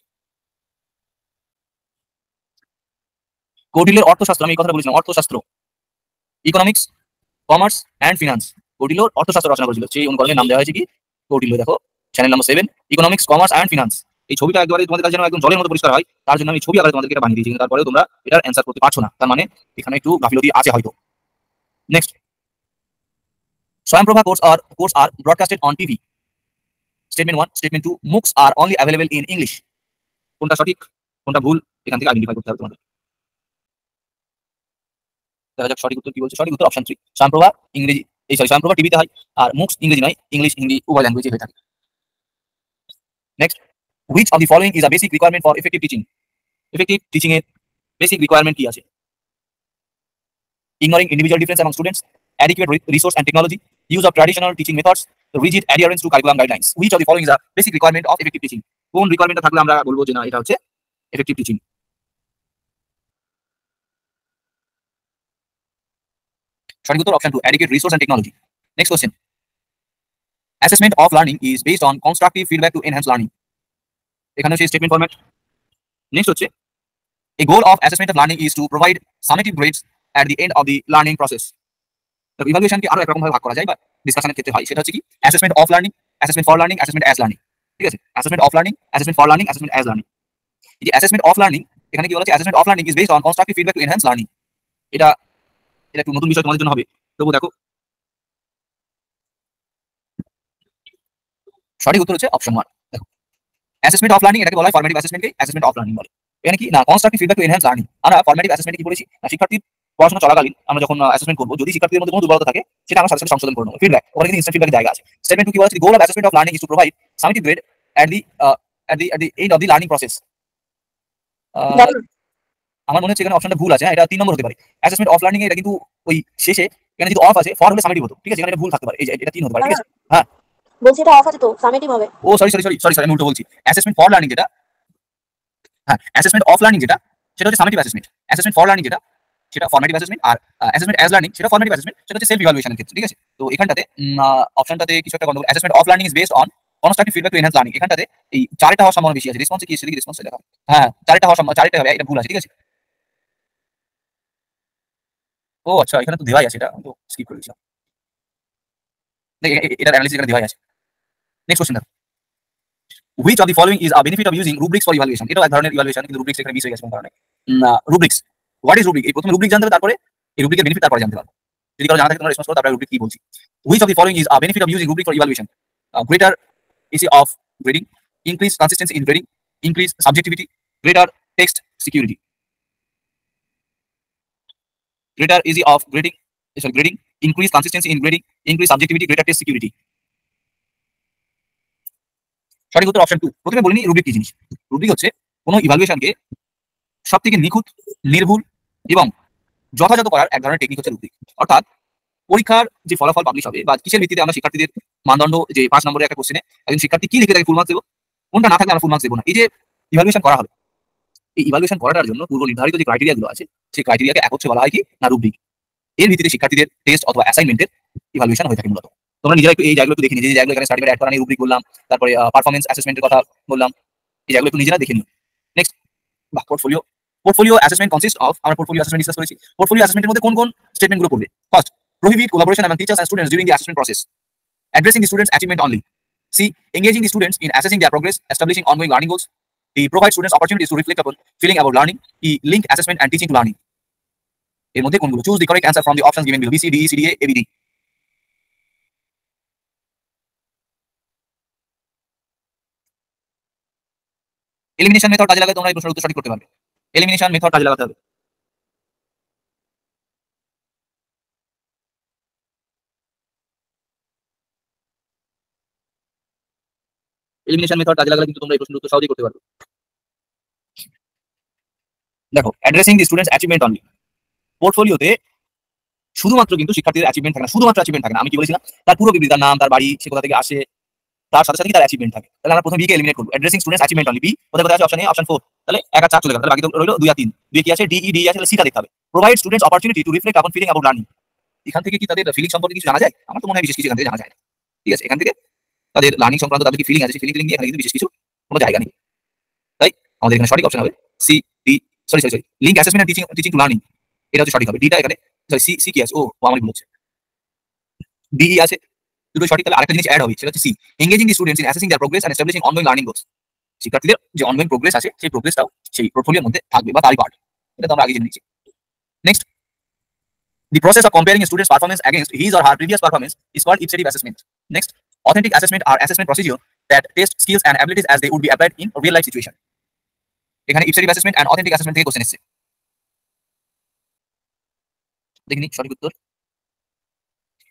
কৌটিল্যের অর্থশাস্ত্র, আমি এই কথাটা বলেছিলাম, Arthashastra, economics, commerce and finance. Kautilya Arthashastra রচনা করেছিল, সেই অনুকরণের নাম দেওয়া হয়েছে কি? কৌটিল্য। দেখো channel number 7, economics, commerce and finance. এই ছবিটা একবারে তোমাদের কাছে যেন একদম জলের মতো পরিষ্কার হয়, তার জন্য আমি ছবি আকারে তোমাদেরকে এটা বানিয়ে দিয়েছি, কিন্তু তারপরেও তোমরা এটার অ্যান্সার করতে পারছো না, তার মানে এখানে একটু গাফিলতি আছে হয়তো। Next, Swayam Prabha course are broadcasted on TV. Statement 1, Statement 2, MOOCs are only available in English. কোনটা সঠিক, কোনটা ভুল, এখান থেকে আইডেন্টিফাই করতে হবে তোমাদের। দেখা যাক সঠিক উত্তর কি বলছে। সঠিক উত্তর অপশন 3, স্বয়ংপ্রভা ইংরেজি, স্বয়ংপ্রভা টিভিতে হয়, আর MOOCs ইংরেজি নয়, ইংলিশ হিন্দি উভয় ল্যাঙ্গুয়েজে হয়ে থাকে। Next, which of the following is a basic requirement for effective teaching? Effective teaching এর বেসিক রিকোয়ারমেন্ট কি আছে? Ignoring individual difference among students, adequate resource and technology, use of traditional teaching methods, rigid adherence to curriculum guidelines. Which of the following is a basic requirement of effective teaching? কোন রিকোয়ারমেন্টটা থাকলে আমরা বলবো যে না এটা হচ্ছে এফেক্টিভ টিচিং? সঠিক উত্তর option 2, adequate resource and technology. Next question. Assessment of learning is based on constructive feedback to enhance learning. এখানে সেই স্টেটমেন্ট ফরম্যাট। নেক্সট হচ্ছে, a goal of assessment of learning is to provide summative grades at the end of the learning process. ইভালুয়েশনকে আরো একরকম ভাবে ভাগ করা যায় বা ডিসকাশনের ক্ষেত্রে হয়, সেটা হচ্ছে কি? Assessment of learning, assessment for learning, assessment as learning. ঠিক আছে, assessment of learning, assessment for learning, assessment as learning. এই যে অ্যাসেসমেন্ট অফ লার্নিং, এখানে কি বলা হচ্ছে? Assessment of learning is based on constructive feedback to enhance learning. এটা এটা একটু নতুন বিষয় তোমাদের জন্য হবে, তবু দেখো সঠিক উত্তর হচ্ছে অপশন 1। দেখো, অ্যাসেসমেন্ট অফ লার্নিং এটাকে বলা হয় ফরমেটিভ অ্যাসেসমেন্টকে অ্যাসেসমেন্ট অফ লার্নিং বলে। এখানে কি না constructive feedback to enhance learning. আমরা ফরমেটিভ অ্যাসেসমেন্টে কি বলেছি? না, শিক্ষার্থীর পড়াশোনা চলাকালীন আমরা যখন অ্যাসেসমেন্ট করব, যদি শিক্ষার্থীদের মধ্যে কোনো দুর্বলতা থাকে সেটা আমরা সাথে সাথে সংশোধন করে নেব। ফিডব্যাক, ওখানে কিন্তু ইনস্ট্যান্ট ফিডব্যাকের জায়গা আছে। স্টেটমেন্ট 2 কি বলা হচ্ছে? Goal of assessment of learning is to provide summative grade at the end of the learning process. আমার মনে হচ্ছে এখানে অপশনটা ভুল আছে, এটা 3 নম্বর হতে পারে। অ্যাসেসমেন্ট অফ লার্নিং এটা কিন্তু ওই শেষে, এখানে যদি অফ আছে, ফর হলে সামেটিভ হতো। ঠিক আছে, এখানে এটা ভুল থাকতে পারে, এই যে এটা 3 হতে পারে। ঠিক আছে, হ্যাঁ বলছি এটা অফ আছে তো সামেটিভ হবে। ও সরি, আমি উল্টো বলছি। অ্যাসেসমেন্ট ফর লার্নিং যেটা, হ্যাঁ অ্যাসেসমেন্ট অফ লার্নিং যেটা, সেটা হচ্ছে summative assessment. Assessment for learning যেটা, সেটা ফরমেটিভ অ্যাসেসমেন্ট। আর অ্যাসেসমেন্ট অ্যাজ লার্নিং সেটা ফরমেটিভ অ্যাসেসমেন্ট, সেটা হচ্ছে সেলফ ইভালুয়েশনের ক্ষেত্রে। ঠিক আছে, তো এখানটাতে অপশনটাতে কিছু একটা গন্ডগোল। Assessment of learning is based on constructive feedback to enhance learning, এখানটাতে এই 4টা হওয়ার সম্ভাবনা বেশি আছে। রেসপন্সে কি সেদিকে রেসপন্স লেখা, হ্যাঁ 4টা হওয়ার সম্ভাবনা, 4টা হবে, এটা ভুল আছে। ঠিক আছে, ও আচ্ছা, এখানে তো দেওয়াই আছে, এটা তো স্কিপ করে দিয়েছিলাম। এটার অ্যানালিসিস এখানে দেওয়াই আছে। নেক্সট কোশ্চেন দেখো, which of the following is a benefit of using rubrics for evaluation? এটাও এক ধরনের ইভালুয়েশন, কিন্তু রুব্রিক্স এখানে মিস হয়ে গেছে কোন কারণে। Rubrics, what is rubric? এই প্রথমে রুব্রিক জানতে হবে, তারপরে এই রুব্রিকের বেনিফিট তারপরে জানতে পারবো। যদি কারো জানা থাকে তোমরা রেসপন্স করো, তারপরে রুব্রিক কি বলছি। which of the following is a benefit of using rubric for evaluation? Greater ease of grading, increase consistency in grading, increase subjectivity, greater text security. Greater ease of grading, grading, increase consistency in grading, increase subjectivity, greater test security. সঠিক উত্তর অপশন 2। প্রথমে বলিনি রুব্রিক কি জিনিস। রুব্রিক হচ্ছে কোনো ইভালুয়েশনকে সবথেকে নিখুঁত, নির্ভুল এবং যথাযথ করার এক ধরনের টেকনিক হচ্ছে রুব্রিক। অর্থাৎ পরীক্ষার যে ফলাফল পাবলিশ হবে বা কিসের ভিত্তিতে আমরা শিক্ষার্থীদের মানদণ্ড, যে 5 নম্বরের একটা কোশ্চেনে একজন শিক্ষার্থী কি লিখে তাকে ফুল মার্কস দেবো, কোনটা না থাকলে আমরা ফুল মার্কস দেবো না, এই যে ইভালুয়েশন করা হবে, এই ইভালুয়েশন করার জন্য পূর্ব নির্ধারিত যে ক্রাইটেরিয়া গুলো আছে, সেই ক্রাইটেরিয়াকে একত্রে বলা হয় কি না রুব্রিক। এর ভিত্তিতে শিক্ষার্থীদের টেস্ট অথবা অ্যাসাইনমেন্টের ইভালুয়েশন হয়ে থাকে মূলত। তোমরা নিজেরা একটু এই জায়গাগুলো একটু দেখে নিয়ে, যে জায়গাগুলো এখানে সার্টিফিকেট অ্যাড করা নিয়ে রুব্রিক বললাম, তারপরে পারফরম্যান্স অ্যাসেসমেন্টের কথা বললাম, এই জায়গাগুলো একটু নিজেরা দেখে নিও। Next, portfolio. Portfolio assessment consist of, আমরা পোর্টফোলিও অ্যাসেসমেন্ট ডিসকাস করেছি। পোর্টফোলিও অ্যাসেসমেন্টের মধ্যে কোন কোন স্টেটমেন্টগুলো পড়বে? First, prohibit collaboration among teachers and students during the assessment process, addressing the students' achievement only. C, engaging the students in assessing their progress, establishing ongoing learning goals. D, provide students opportunities to reflect upon feeling about learning. E, link assessment and teaching to learning. এর মধ্যে কোনগুলো? Choose the correct answer from the options given below, B C D E C D A A B D. Elimination method কাজে লাগালে তোমরা এই প্রশ্নের উত্তর সঠিক করতে পারবে। এলিমিনেশন মেথড কাজে লাগাতে হবে। এলিমিনেশন মেথড কাজে লাগালে কিন্তু তোমরা এই প্রশ্নের উত্তর সহজেই করতে পারবে। দেখো, addressing the students achievement only. পোর্টফোলিওতে শুধুমাত্র কিন্তু শিক্ষার্থীদের অ্যাচিভমেন্ট থাকে না, শুধুমাত্র অ্যাচিভমেন্ট থাকে না। আমি কি বলেছিলাম, তার পুরো বিবৃতি, তার নাম, তার বাড়ি, সে কোথা থেকে আসে, তার সাথে সাথে তার অ্যাচিভমেন্ট থাকে। তাহলে আমরা প্রথমে বি কে এলিমিনেট করব। Addressing students achievement only, B কোথায় কোথায় আছে? Option A, option 4। তাহলে 1 আর 4 চলে গেল, তাহলে বাকি তো রইল 2 আর 3। 2 কি আছে? ডি ই ডি আছে, তাহলে সিটা দেখতে হবে। Provide students opportunity to reflect আপন ফিলিং অ্যাবাউট লার্নিং। এখান থেকে কি তাদের ফিলিং সম্পর্কে কিছু জানা যায়? আমার তো মনে হয় বিশেষ কিছু এখান থেকে জানা যায় না। ঠিক আছে, এখান থেকে তাদের লার্নিং সংক্রান্ত তাদের কি ফিলিং আছে, সেই ফিলিং নিয়ে এখানে কিন্তু বিশেষ কিছু কোনো জায়গা নেই। তাই আমাদের এখানে সঠিক অপশন হবে C D. Sorry, link assessment and teaching to learning, এটা হচ্ছে সঠিক হবে। ডিটা এখানে, সরি সি, সি কি আছে? ও আমার ভুল হচ্ছে, ডিই আছে, দুটোই সঠিক। তাহলে আরেকটা জিনিস অ্যাড হবে, সেটা হচ্ছে C, engaging the students in assessing their progress and establishing ongoing learning goals. শিক্ষার্থীদের যে অনগোইং প্রোগ্রেস আছে, সেই প্রোগ্রেসটাও সেই পোর্টফোলিওর মধ্যে থাকবে বা তারই পার্ট। এটা তো আমরা আগে জেনে নিয়েছি। Next, the process of comparing a student's performance against his or her previous performance is called iterative assessment. Next, authentic assessment are assessment procedure that test skills and abilities as they would be applied in a real life situation. এখানে iterative assessment and authentic assessment থেকে কোশ্চেন এসেছে। দেখিনি সঠিক উত্তর।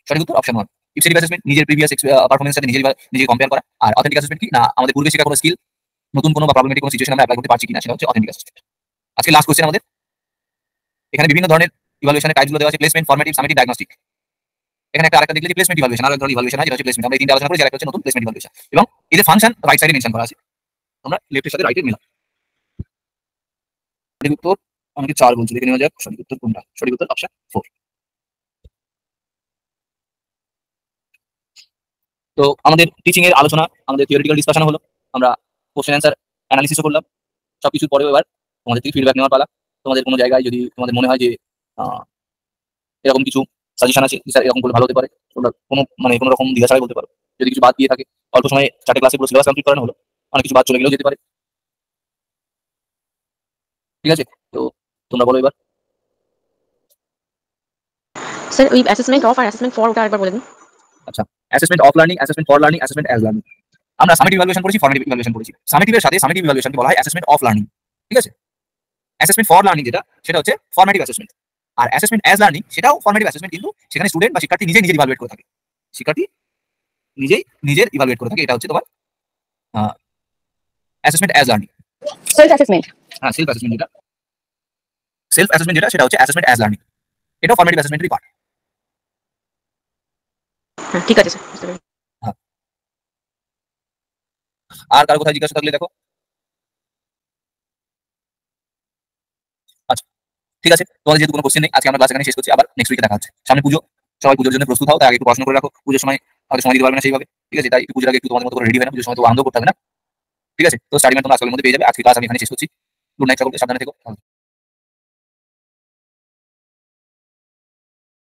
সঠিক উত্তর অপশন 1। iterative assessment নিজের প্রিভিয়াস পারফরম্যান্সের সাথে নিজে কম্পেয়ার করা। আর authentic assessment কি না, আমাদের পূর্বে শেখা কোনো স্কিল নতুন কোনো বা প্রবলেমেটিক কোনো সিচুয়েশন আমরা অ্যাপ্লাই করতে পারছি কিনা, সেটা হচ্ছে authentic assessment। আজকে লাস্ট কোশ্চেন আমাদের। এখানে বিভিন্ন ধরনের ইভালুয়েশনের টাইপগুলো দেওয়া আছে, প্লেসমেন্ট, ফরমেটিভ, সামেটিভ, ডায়াগনস্টিক। এখানে একটা আরেকটা দেখলে যে প্লেসমেন্ট ইভালুয়েশন, আর একটা ইভালুয়েশন আছে যেটা হচ্ছে প্লেসমেন্ট। আমরা এই তিনটা আলোচনা করেছি, আর একটা হচ্ছে নতুন প্লেসমেন্ট ইভালুয়েশন। এবং এদের ফাংশন রাইট সাইডে মেনশন করা আছে, তোমরা লেফটের সাথে রাইটের মিলাও। সঠিক উত্তর আমাকে 4 বলছে, দেখে নেওয়া যাক সঠিক উত্তর কোনটা। সঠিক উত্তর অপশন 4। তো আমাদের টিচিং এর আলোচনা, আমাদের থিওরিটিক্যাল ডিসকাশন হলো, আমরা কোশ্চেন অ্যান্সার অ্যানালিসিসও করলাম। সবকিছুর পরেও এবার তোমাদের থেকে ফিডব্যাক নেওয়ার পালা। তোমাদের কোনো জায়গায় যদি তোমাদের মনে হয় যে এরকম কিছু সাজেশন আছে, স্যার এরকম করলে ভালো হতে পারে, তোমরা কোনো রকম দ্বিধা ছাড়াই বলতে পারো। যদি কিছু বাদ দিয়ে থাকে, অল্প সময়ে 4টে ক্লাসে পুরো সিলেবাস কমপ্লিট করানো হলো, অনেক কিছু বাদ চলে গেলেও যেতে পারে। ঠিক আছে, তো তোমরা বলো এবার। স্যার ওই অ্যাসেসমেন্ট অফ আর অ্যাসেসমেন্ট ফর ওটা আরেকবার বলে দিন। আচ্ছা, assessment of learning, assessment for learning, assessment as learning. আমরা সামেটিভ ইভালুয়েশন করেছি, ফরমেটিভ ইভালুয়েশন করেছি। সামেটিভের সাথে সামেটিভ ইভালুয়েশনকে বলা হয় অ্যাসেসমেন্ট অফ লার্নিং। ঠিক আছে, অ্যাসেসমেন্ট ফর লার্নিং যেটা, সেটা হচ্ছে ফরমেটিভ অ্যাসেসমেন্ট। আর অ্যাসেসমেন্ট অ্যাজ লার্নিং সেটাও ফরমেটিভ অ্যাসেসমেন্ট, কিন্তু সেখানে স্টুডেন্ট বা শিক্ষার্থী নিজেই নিজের ইভালুয়েট করে থাকে। শিক্ষার্থী নিজেই নিজের ইভালুয়েট করে থাকে, এটা হচ্ছে তোমার assessment as learning. Self assessment, হ্যাঁ, সেলফ অ্যাসেসমেন্ট যেটা, সেলফ অ্যাসেসমেন্ট যেটা, সেটা হচ্ছে অ্যাসেসমেন্ট অ্যাজ লার্নিং। এটাও ফরমেটিভ অ্যাসেসমেন্টেরই পার্ট। হ্যাঁ ঠিক আছে স্যার, বুঝতে পেরেছি। আর কারো কোথায় জিজ্ঞাসা থাকলে দেখো। আচ্ছা, ঠিক আছে, তোমাদের যেহেতু কোনো কোশ্চেন নেই, আজকে আমরা ক্লাস এখানে শেষ করছি। আবার নেক্সট উইকে দেখা হচ্ছে। সামনে পুজো, সবাই পুজোর জন্য প্রস্তুত হও, তাই আগে একটু পড়াশোনা করে রাখো। পুজোর সময় আমাদের সময় দিতে পারবে না সেইভাবে। ঠিক আছে, তাই একটু পুজোর আগে একটু তোমাদের মতো করে রেডি হয় না, পুজোর সময় তো আনন্দ করতে হবে না। ঠিক আছে, তো স্টাডি ম্যাট তোমরা আজকের মধ্যে পেয়ে যাবে। আজকে ক্লাস আমি এখানে শেষ করছি। গুড নাইট সকলকে, সাবধানে থেকো।